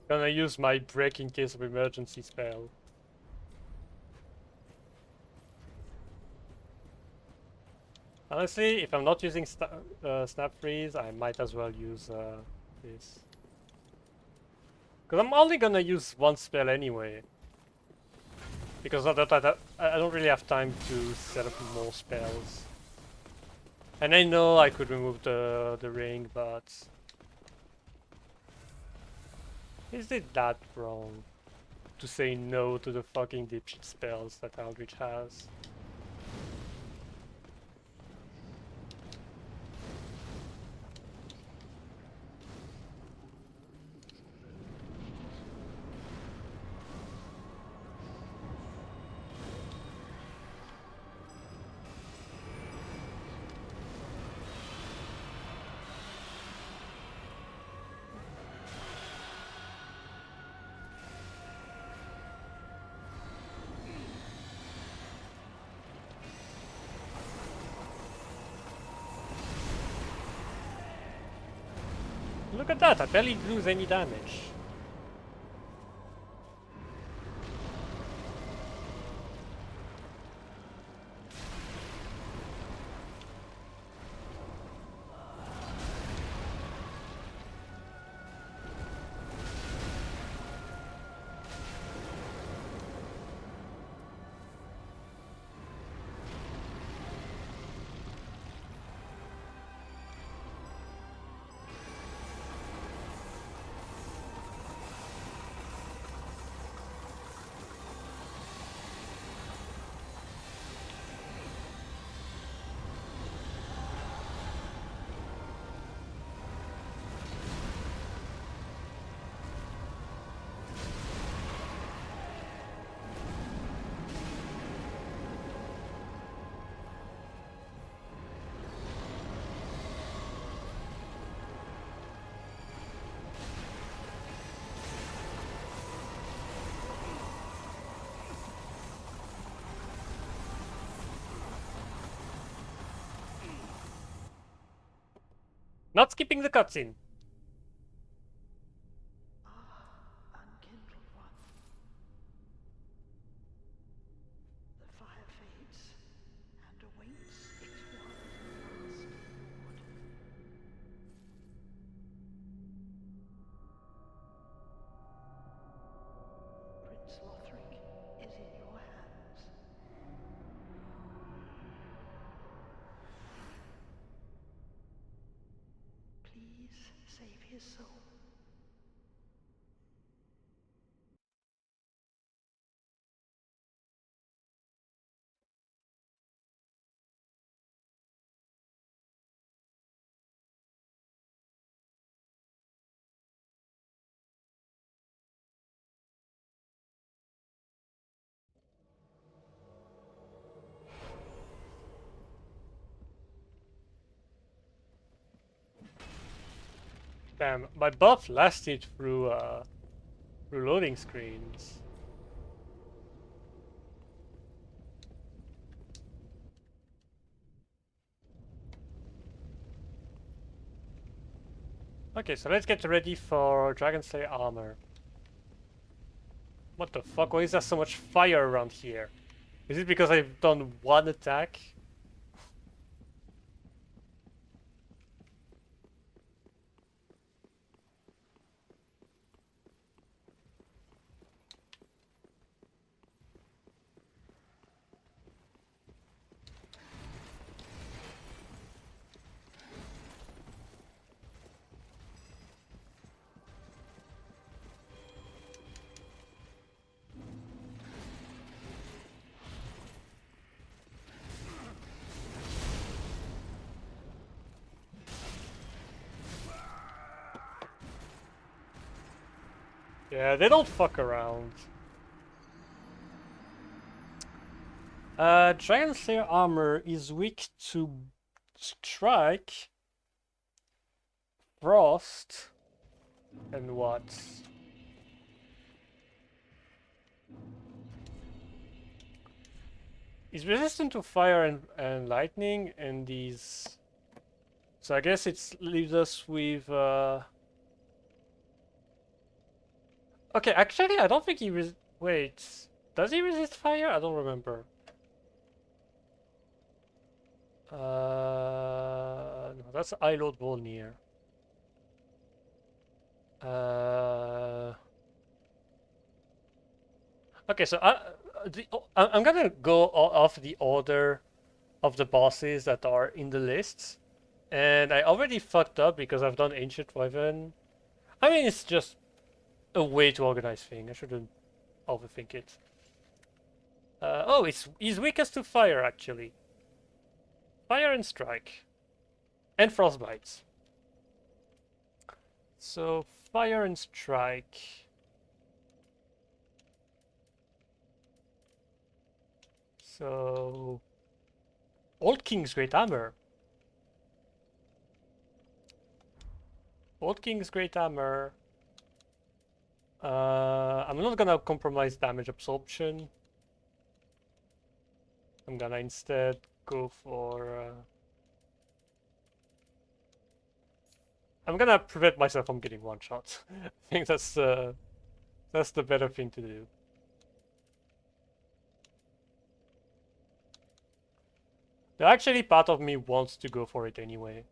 Gonna use my break in case of emergency spell. Honestly, if I'm not using Snap Freeze, I might as well use this. Because I'm only gonna use one spell anyway. Because I don't really have time to set up more spells. And I know I could remove the ring, but... Is it that wrong to say no to the fucking dipshit spells that Aldrich has? Look at that, I barely lose any damage. Not skipping the cutscene. Unkindled one. The fire fades and awaits its one last lord. Prince Lothric is in your hands. Please save his soul. Damn, my buff lasted through loading screens. Okay, so let's get ready for Dragon Slayer armor. What the fuck? Why is there so much fire around here? Is it because I've done one attack? Yeah, they don't fuck around. Dragon Slayer armor is weak to strike, frost, and what? Is resistant to fire and lightning, and these. So I guess it leaves us with. Okay, actually, I don't think he wait. Does he resist fire? I don't remember. No, that's Ilod Volnir. Okay, so I'm gonna go off the order of the bosses that are in the lists, and I already fucked up because I've done Ancient Weapon. I mean, it's just a way to organize thing. I shouldn't overthink it. Oh, he's weakest to fire actually. Fire and strike, and frostbites. So fire and strike. So Old King's Great Hammer. Old King's Great Hammer. I'm not gonna compromise damage absorption. I'm gonna instead go for. I'm gonna prevent myself from getting one shot. I think that's the better thing to do. Actually, part of me wants to go for it anyway.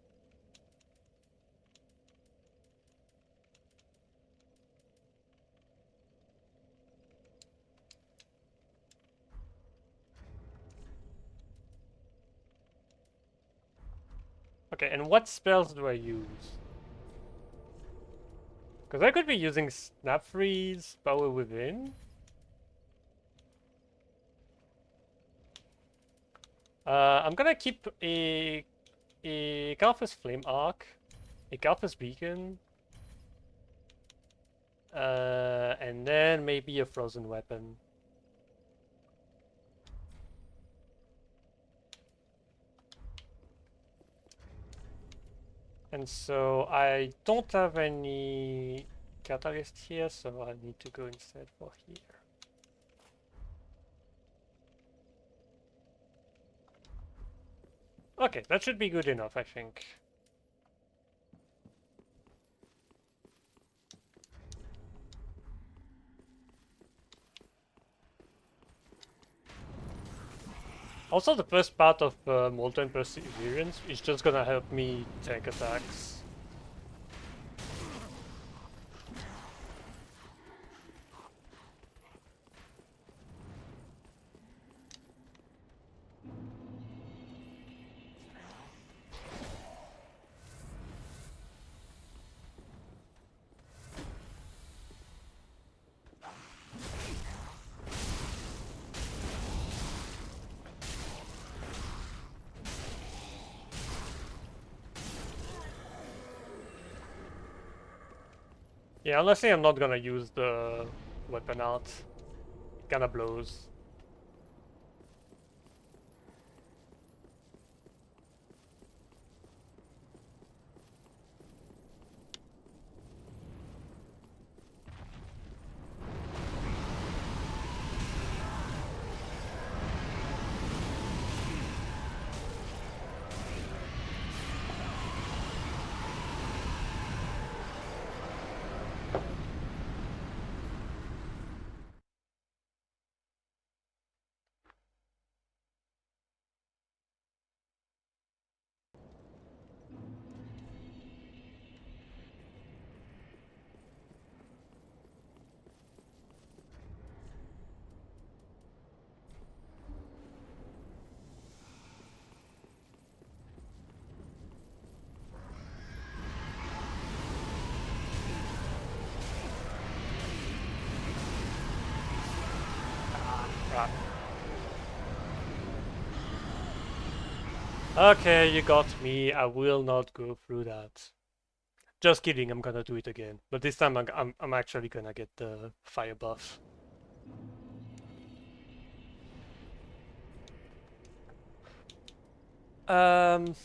Okay, and what spells do I use? Because I could be using Snap Freeze, Power Within. I'm gonna keep a Kalphus Flame Arc, a Kalphus Beacon, and then maybe a Frozen Weapon. And so I don't have any Catalyst here, so I need to go instead for here. Okay, that should be good enough, I think. Also, the first part of Molten Perseverance is just gonna help me tank attacks. Yeah, honestly, I'm not gonna use the weapon art. It kinda blows. Crap. Okay, you got me. I will not go through that. Just kidding, I'm gonna do it again. But this time I'm actually gonna get the fire buff. Um...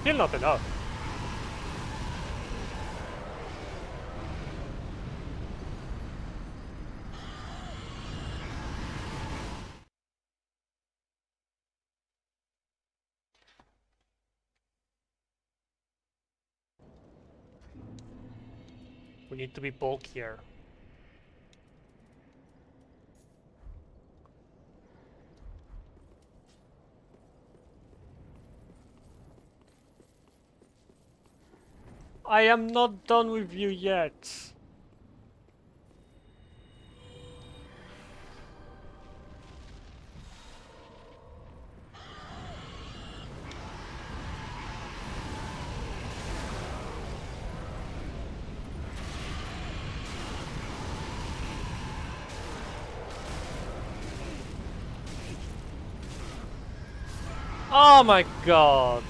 Still not enough. We need to be bulkier. I am not done with you yet. Oh my god.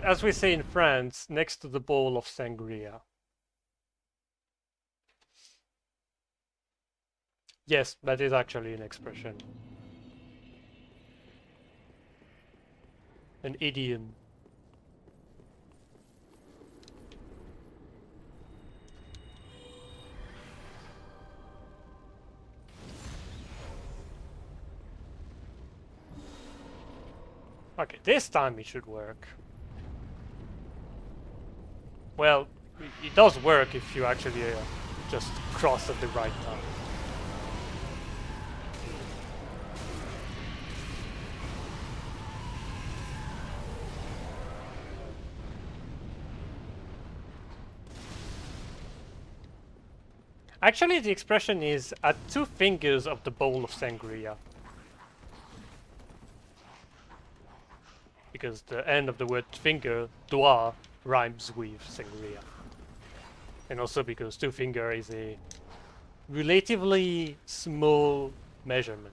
As we say in France, next to the bowl of sangria. Yes, that is actually an expression. An idiom. Okay, this time it should work. Well, it does work if you actually just cross at the right time. Actually, the expression is at 2 fingers of the bowl of sangria. Because the end of the word finger, doigt, rhymes with sangria. And also because 2 finger is a relatively small measurement.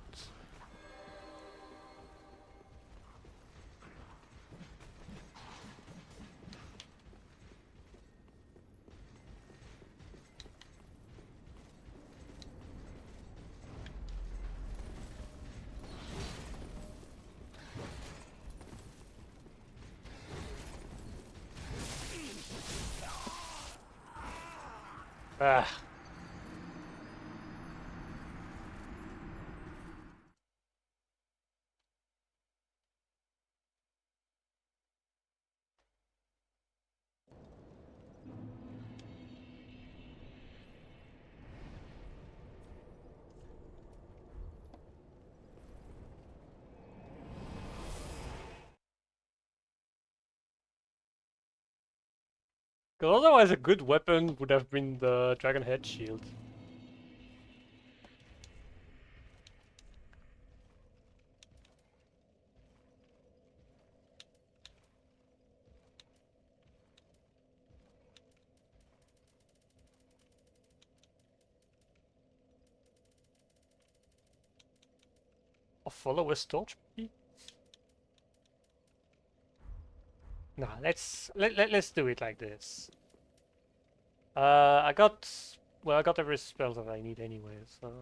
Ah. Because otherwise a good weapon would have been the Dragon Head Shield. Or follow a torch, maybe? Nah, let's do it like this. I got I got every spell that I need anyway, so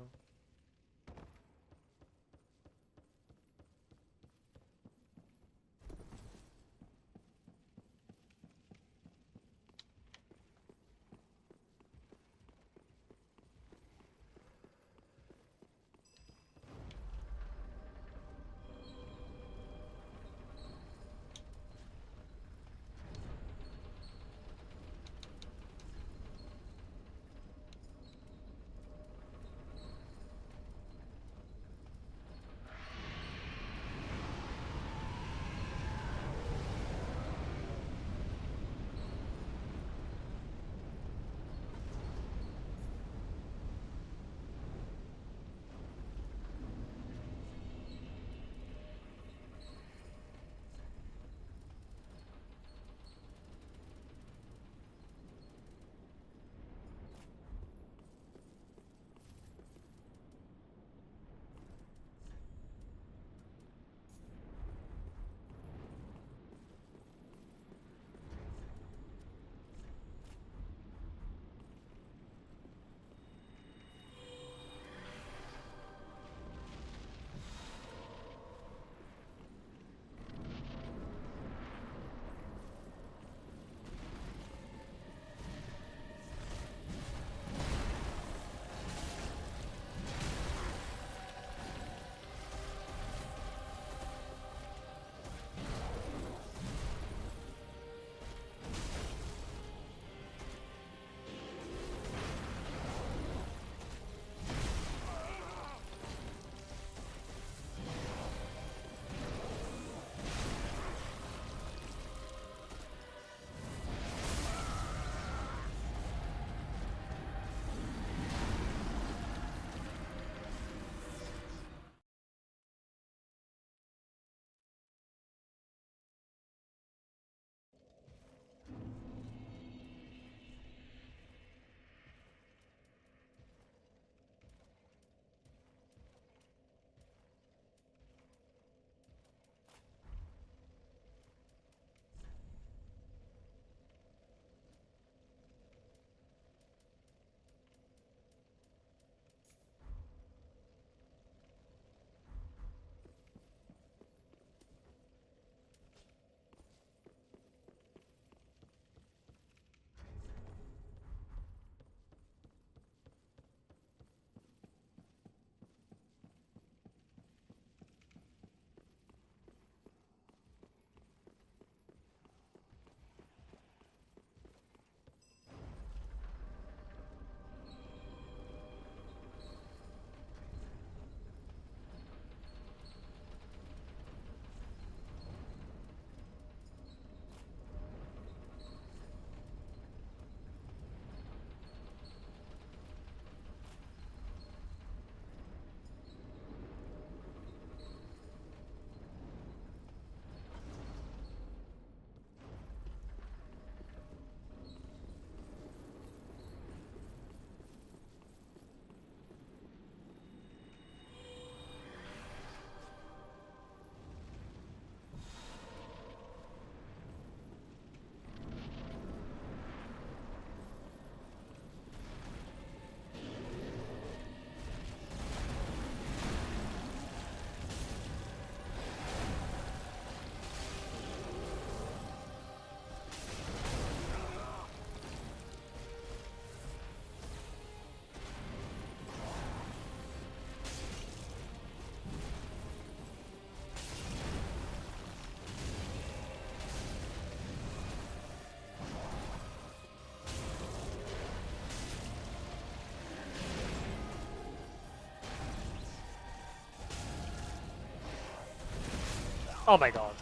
Oh my god.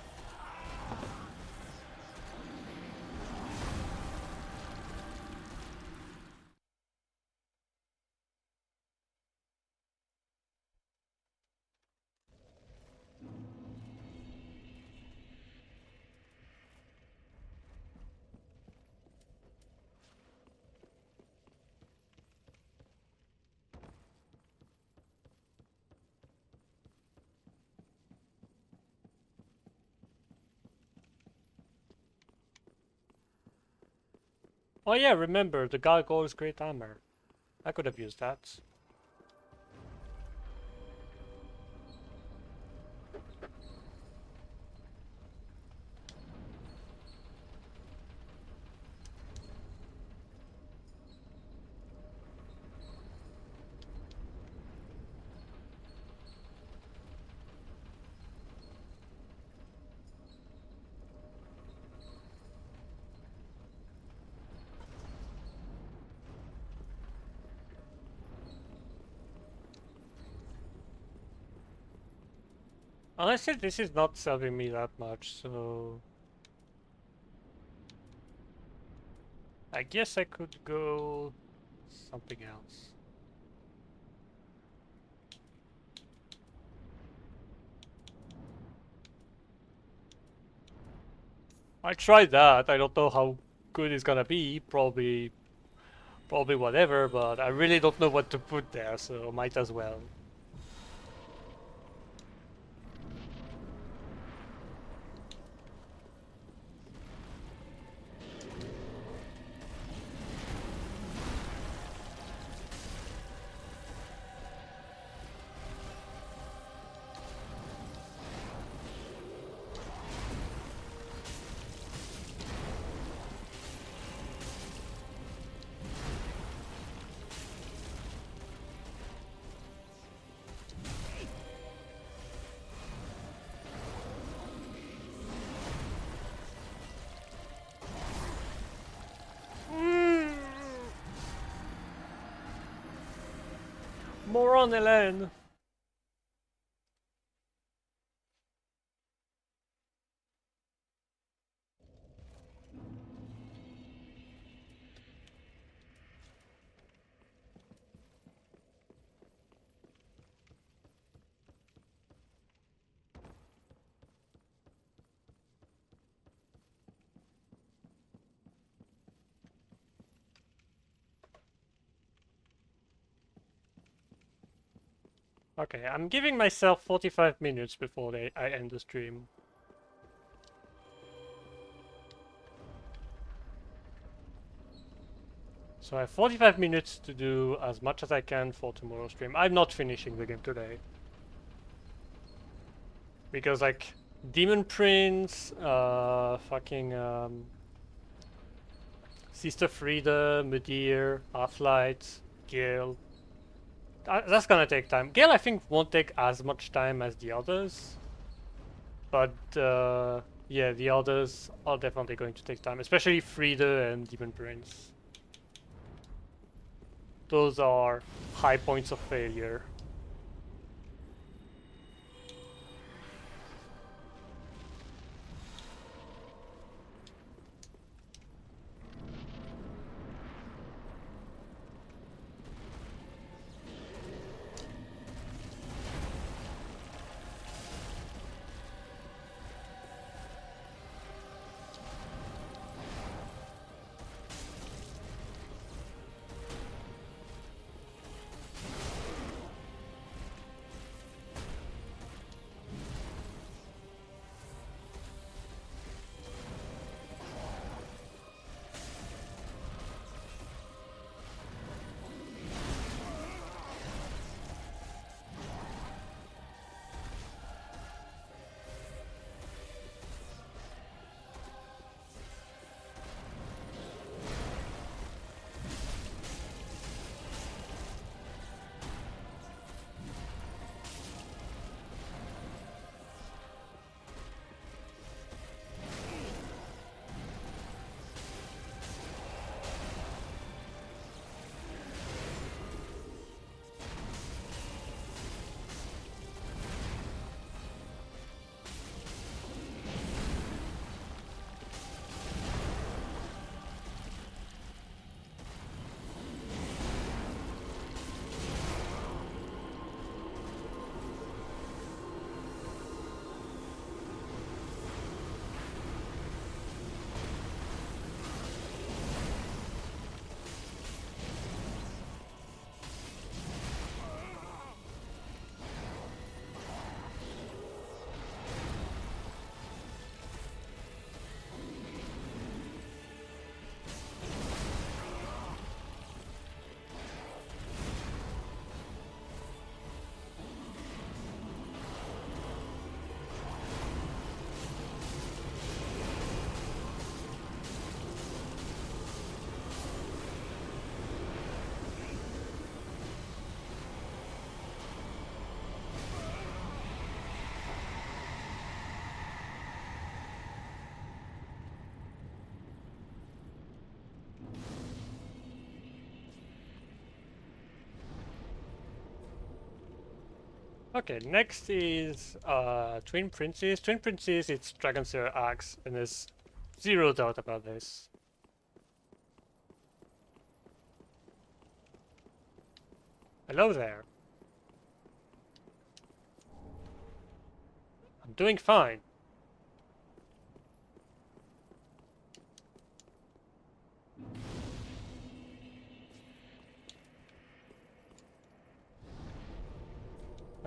Oh yeah, remember the gargoyle's great armor. I could have used that. Honestly, this is not serving me that much, so I guess I could go something else. I tried that. I don't know how good it's gonna be. Probably whatever, but I really don't know what to put there, so might as well. More on Ellen. Okay, I'm giving myself 45 minutes before I end the stream. So I have 45 minutes to do as much as I can for tomorrow's stream. I'm not finishing the game today. Because like Demon Prince, fucking Sister Frida, Medir, Half-Light, Gale. That's gonna take time. Gale I think won't take as much time as the others. But yeah, the others are definitely going to take time. Especially Frida and Demon Prince. Those are high points of failure. Okay, next is Twin Princes. Twin Princes, it's Dragon Slayer Axe, and there's zero doubt about this. Hello there. I'm doing fine.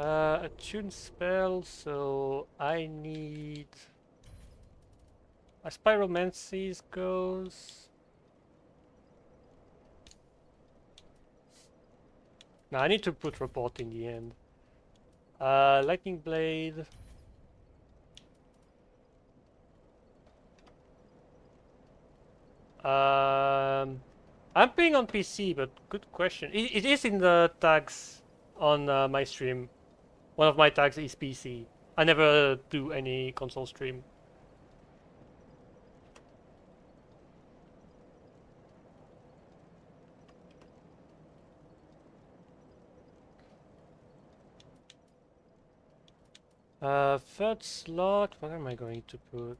A tune spell, so I need... As Pyromancies goes... No, I need to put Report in the end. Lightning Blade... I'm playing on PC, but good question. It is in the tags on my stream. One of my tags is PC. I never do any console stream. Third slot, what am I going to put?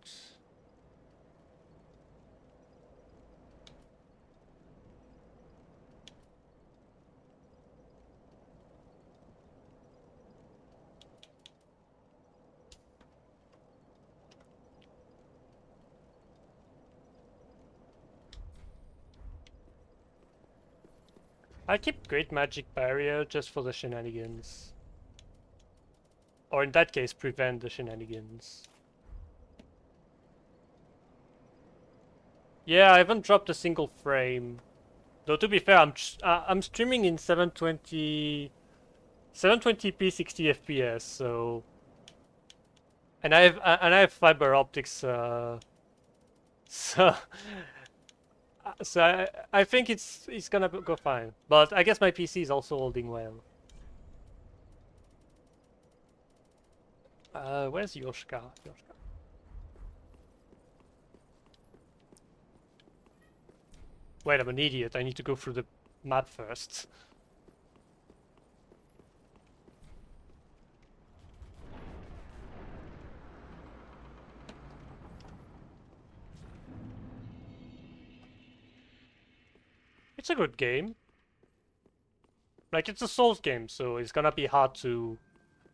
I keep Great Magic Barrier just for the shenanigans. Or in that case, prevent the shenanigans. Yeah, I haven't dropped a single frame. Though to be fair, I'm streaming in 720p 60 FPS, so and I have fiber optics, so I think it's gonna go fine. But I guess my PC is also holding well. Where's Yoshka? Yoshka. Wait, I'm an idiot. I need to go through the map first. It's a good game. Like, it's a Souls game, so it's gonna be hard to...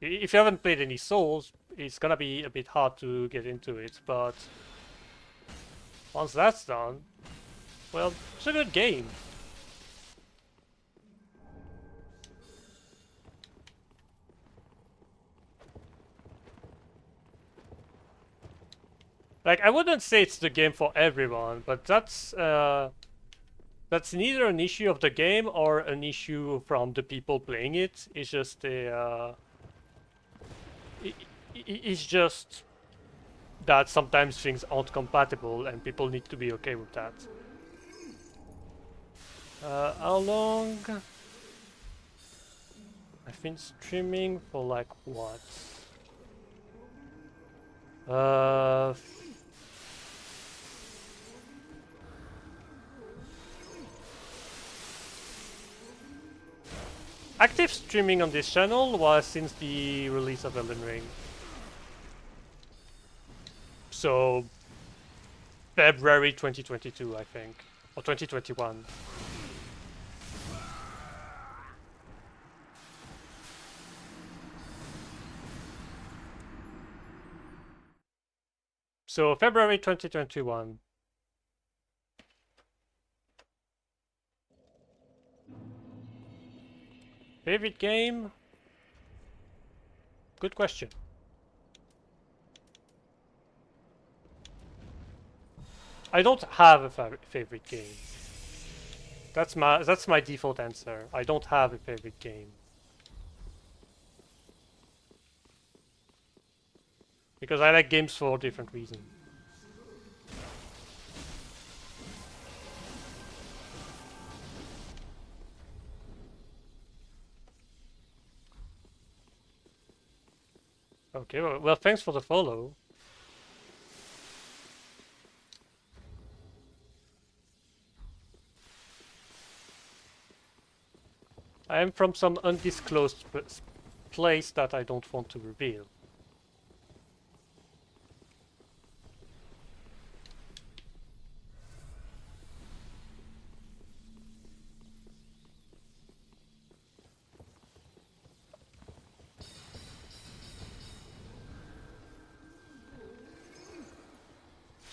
If you haven't played any Souls, it's gonna be a bit hard to get into it, but... Once that's done, well, it's a good game. Like, I wouldn't say it's the game for everyone, but that's neither an issue of the game or an issue from the people playing it. It's just it's just that sometimes things aren't compatible and people need to be okay with that. How long? I've been streaming for like what? Active streaming on this channel was since the release of Elden Ring. So, February 2022, I think. Or 2021. So, February 2021. Favorite game? Good question. I don't have a favorite game. That's my default answer. I don't have a favorite game. Because I like games for different reasons. Okay, well, thanks for the follow. I am from some undisclosed place that I don't want to reveal.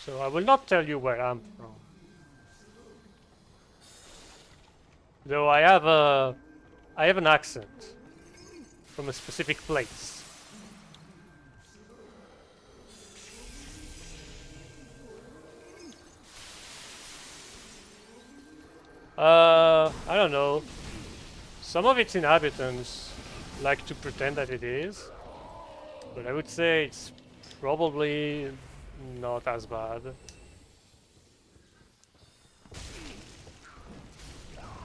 So I will not tell you where I'm from. Though I have an accent from a specific place. I don't know. Some of its inhabitants like to pretend that it is, but I would say it's probably not as bad.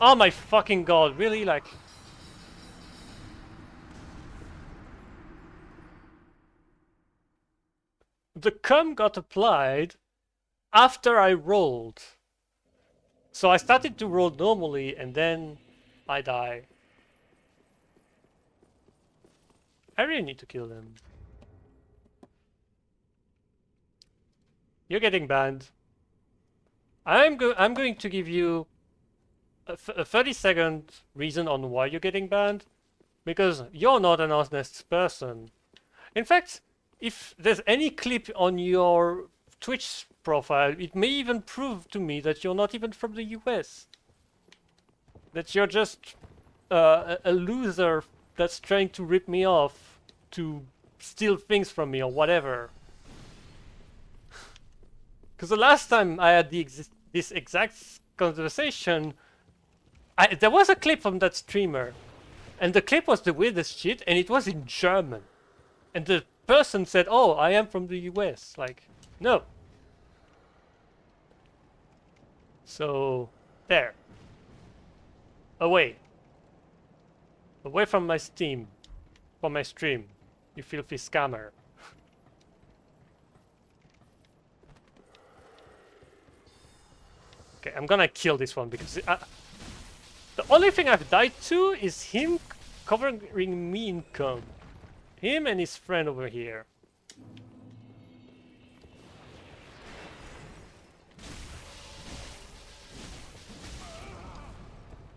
Oh my fucking god, really? Like... The cum got applied after I rolled. So I started to roll normally and then I die. I really need to kill them. You're getting banned. I'm going to give you a 30-second reason on why you're getting banned. Because you're not an honest person. In fact, if there's any clip on your Twitch profile, it may even prove to me that you're not even from the US. That you're just a loser that's trying to rip me off, to steal things from me or whatever. Because the last time I had this exact conversation, there was a clip from that streamer, and the clip was the weirdest shit, and it was in German. And the person said, "Oh, I am from the US." Like, no. So, there. Away. Away from my Steam. From my stream. You filthy scammer. Okay, I'm gonna kill this one because the only thing I've died to is him covering me in cum. Him and his friend over here.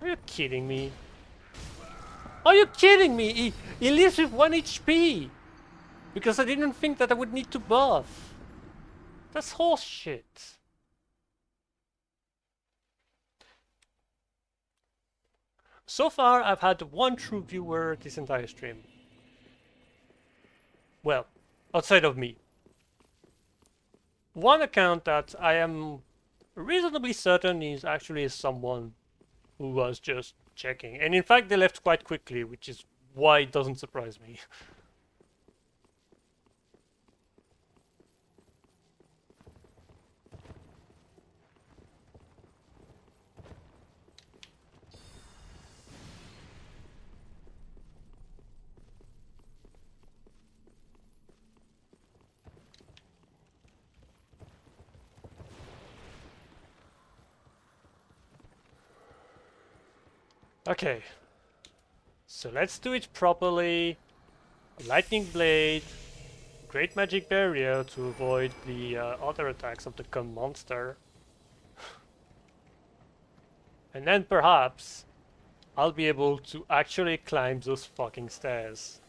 Are you kidding me? Are you kidding me? He lives with 1 HP! Because I didn't think that I would need to buff. That's horse shit. So far, I've had one true viewer this entire stream. Well, outside of me. One account that I am reasonably certain is actually someone who was just checking. And in fact, they left quite quickly, which is why it doesn't surprise me. Okay. So let's do it properly. Lightning Blade. Great Magic Barrier to avoid the other attacks of the cum monster. And then perhaps I'll be able to actually climb those fucking stairs.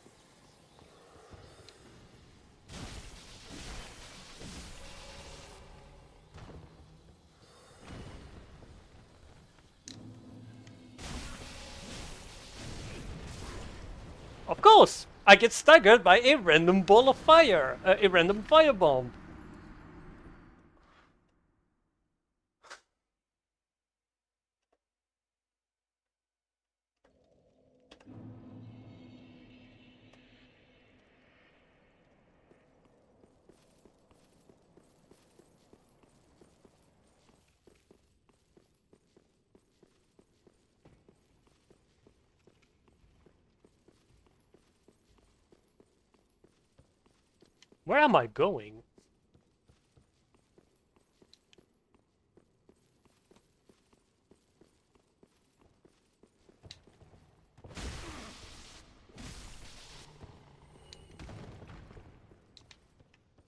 Of course! I get staggered by a random ball of fire! A random firebomb! Where am I going?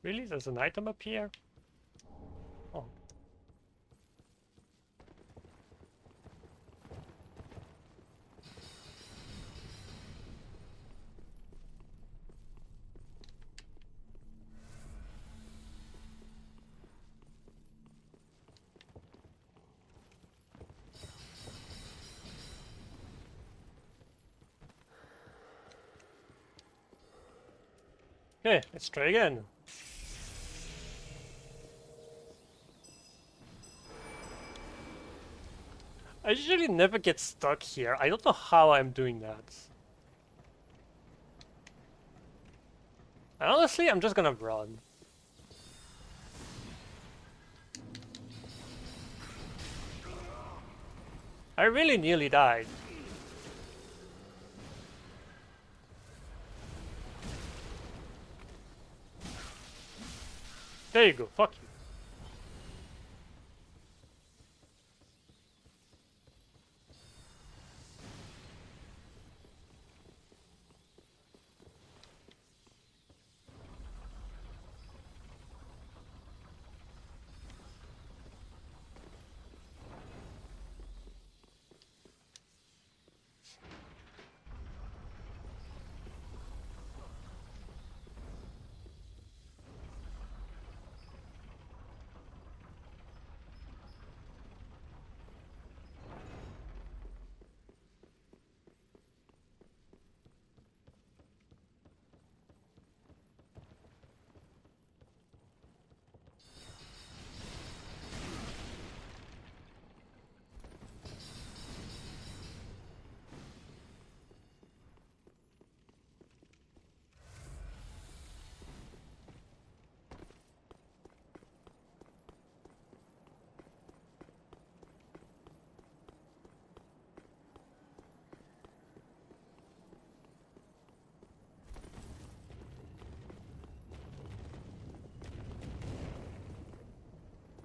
Really? There's an item up here? Oh. Okay, let's try again. I usually never get stuck here. I don't know how I'm doing that. And honestly, I'm just gonna run. I really nearly died. There you go, fuck you.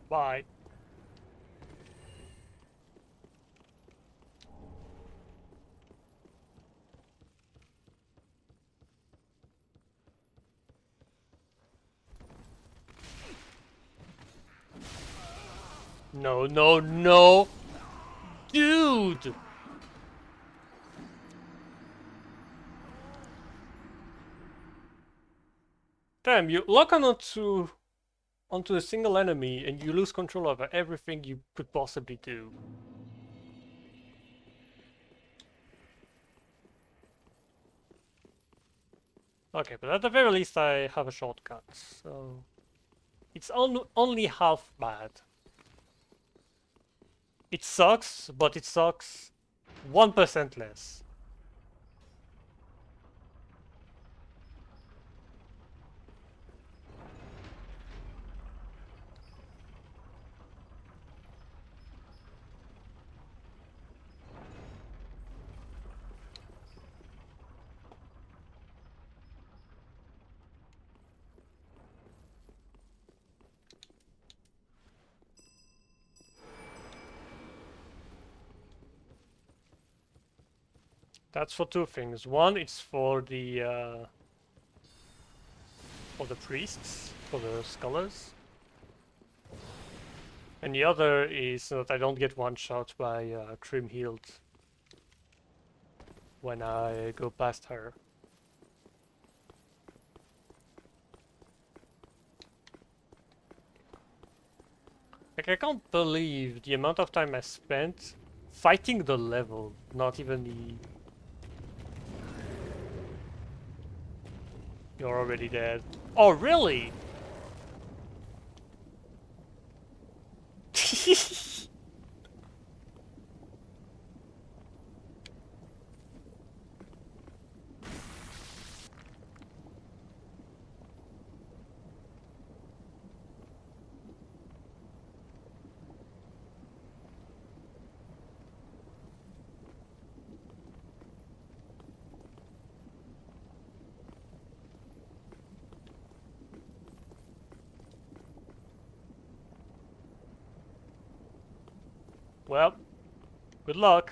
Bye. No, no, no! Dude! Damn, you lock onto a single enemy and you lose control over everything you could possibly do. Okay, but at the very least I have a shortcut, so... It's only half bad. It sucks, but it sucks 1% less. That's for two things. One, it's for the priests, for the scholars. And the other is so that I don't get one shot by Trim Healed when I go past her. Like, I can't believe the amount of time I spent fighting the level, not even the... You're already dead. Oh, really? Well, good luck.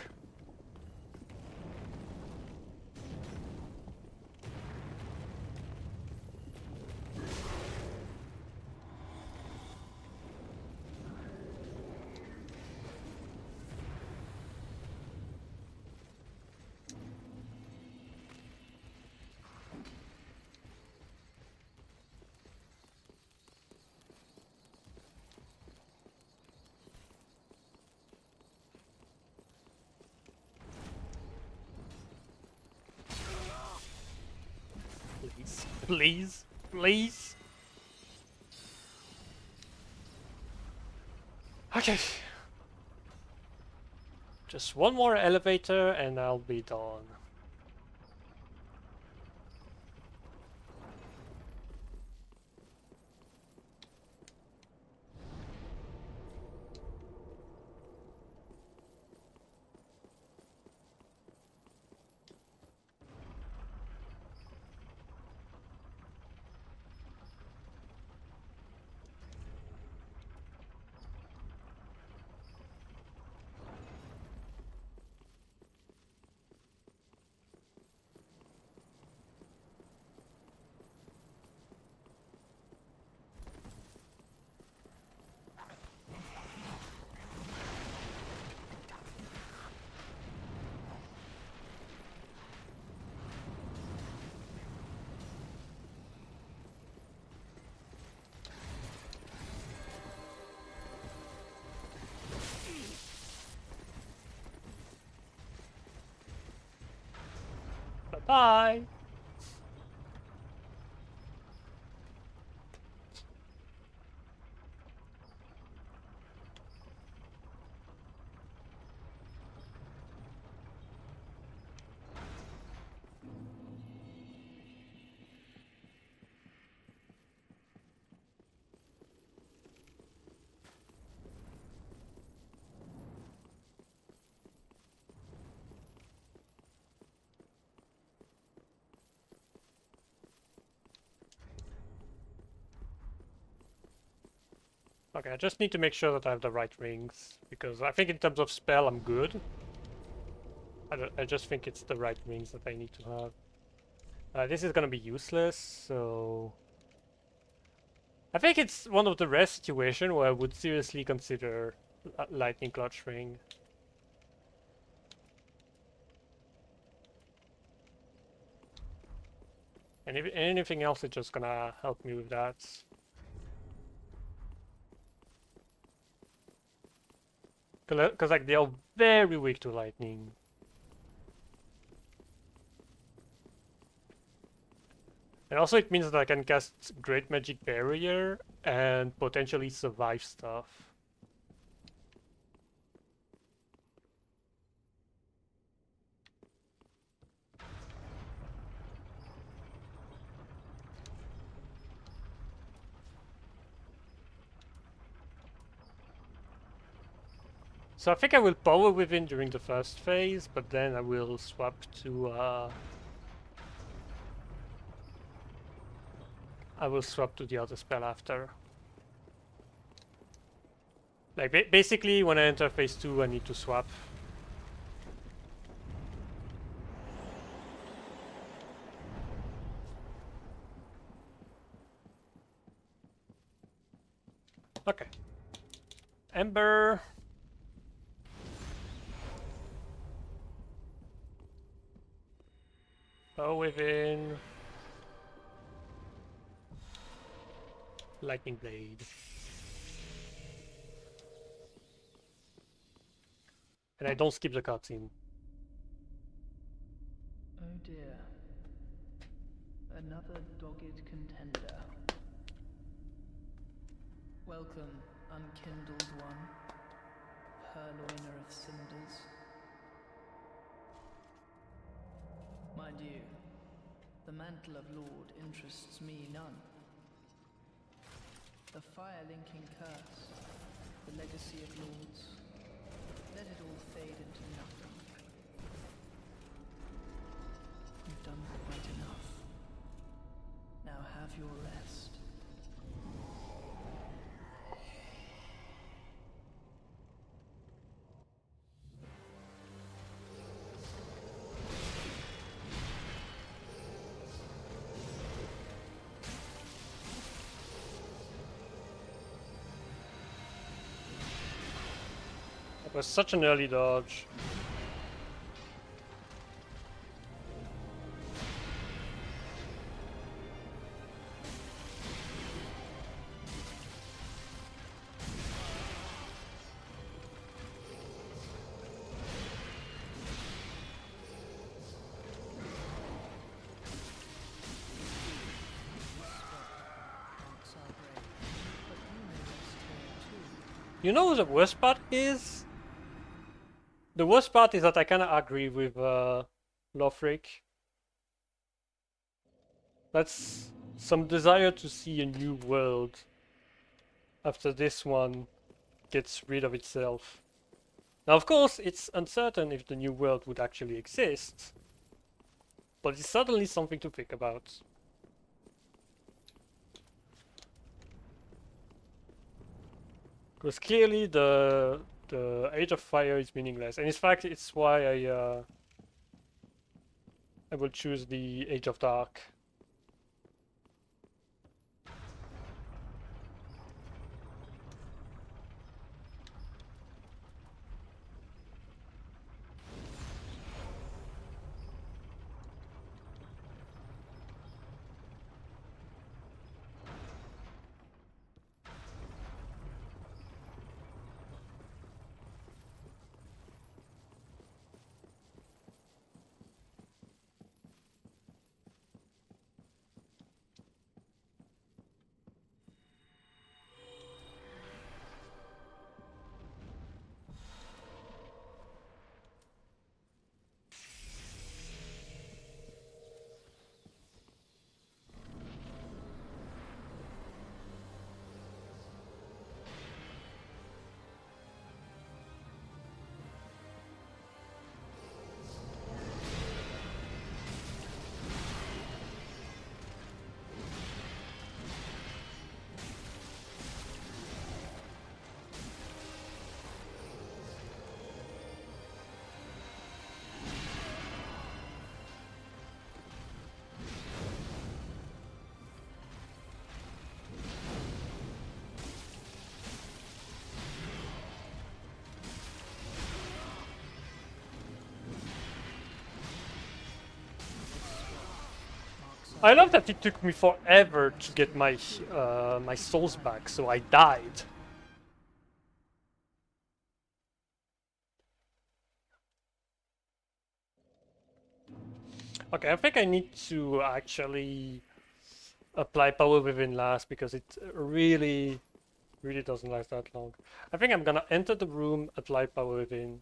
Please, please. Okay. Just one more elevator and I'll be done. Bye-bye. Okay, I just need to make sure that I have the right rings, because I think in terms of spell I'm good. I just think it's the right rings that I need to have. This is gonna be useless, so... I think it's one of the rare situations where I would seriously consider Lightning Clutch Ring. And if anything else is just gonna help me with that. Because like they are very weak to lightning. And also it means that I can cast Great Magic Barrier and potentially survive stuff. So I think I will power within during the first phase, but then I will swap to the other spell after. Like basically when I enter phase 2 I need to swap. Okay. Ember. Power within. Lightning Blade. And I don't skip the cutscene. Oh dear. Another dogged contender. Welcome, unkindled one, purloiner of cinders. Mind you, the mantle of Lord interests me none. The fire-linking curse, the legacy of lords, let it all fade into nothing. You've done quite enough. Now have your rest. That was such an early dodge. You know what the worst part is? The worst part is that I kind of agree with Lothric. That's some desire to see a new world after this one gets rid of itself. Now, of course, it's uncertain if the new world would actually exist, but it's certainly something to think about. Because clearly the Age of Fire is meaningless, and in fact, it's why I will choose the Age of Dark. I love that it took me forever to get my my souls back, so I died. Okay, I think I need to actually apply power within last because it really doesn't last that long. I think I'm gonna enter the room, apply power within.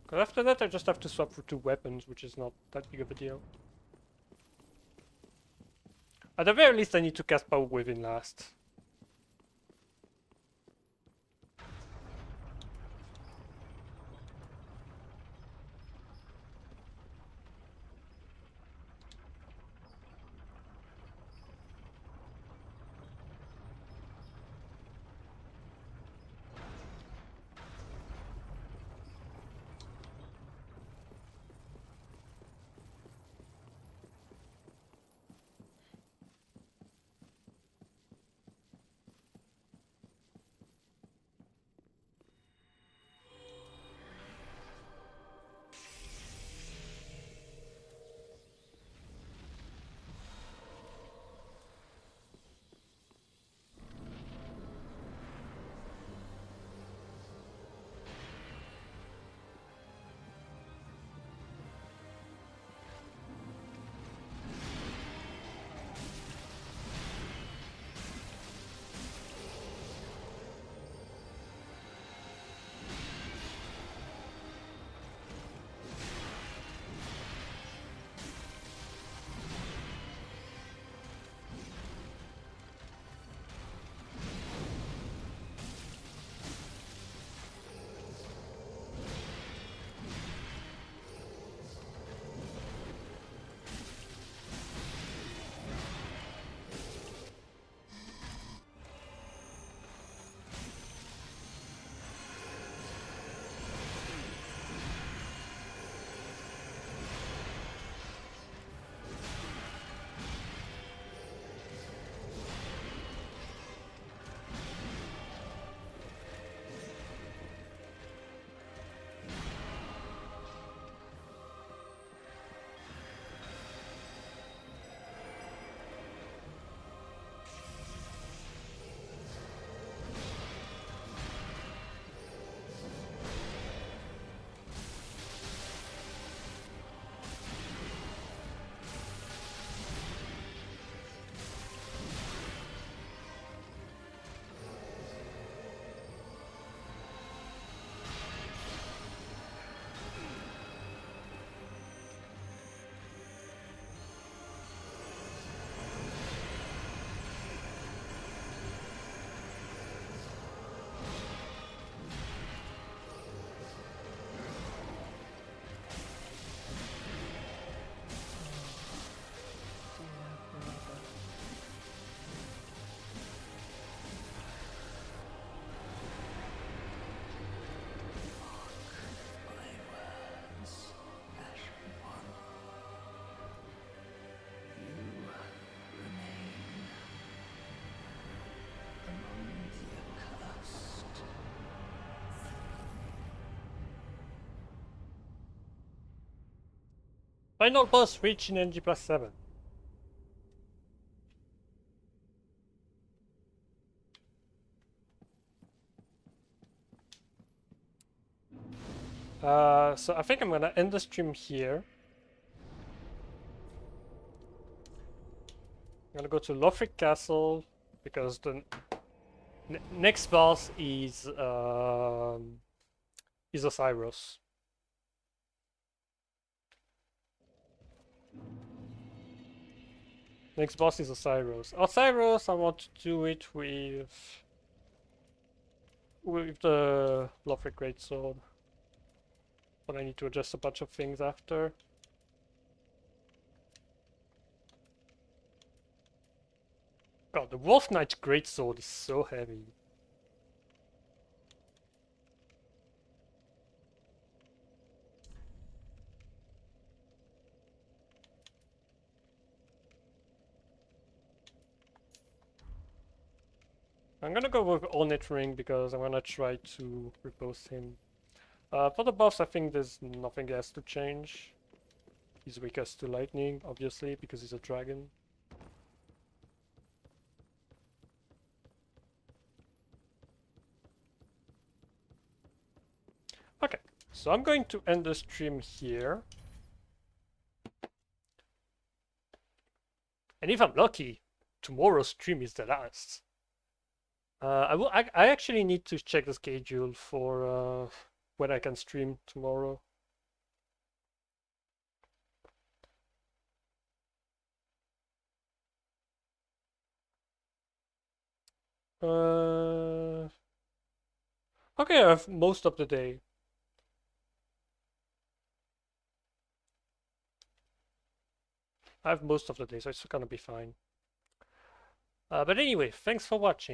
Because after that I just have to swap for 2 weapons, which is not that big of a deal. At the very least I need to cast power within last. Final boss reached in NG+7. So I think I'm gonna end the stream here. I'm gonna go to Lothric Castle because the next boss is Osiris. Next boss is Osiris. Osiris, I want to do it with the Lothric Greatsword, but I need to adjust a bunch of things after. God, the Wolf Knight Greatsword is so heavy. I'm gonna go with Ornate Ring because I'm gonna try to repose him. For the buffs, I think there's nothing else to change. He's weakest to lightning, obviously, because he's a dragon. Okay, so I'm going to end the stream here. And if I'm lucky, tomorrow's stream is the last. I actually need to check the schedule for when I can stream tomorrow. Okay, I have most of the day. I have most of the day, so it's gonna be fine. But anyway, thanks for watching.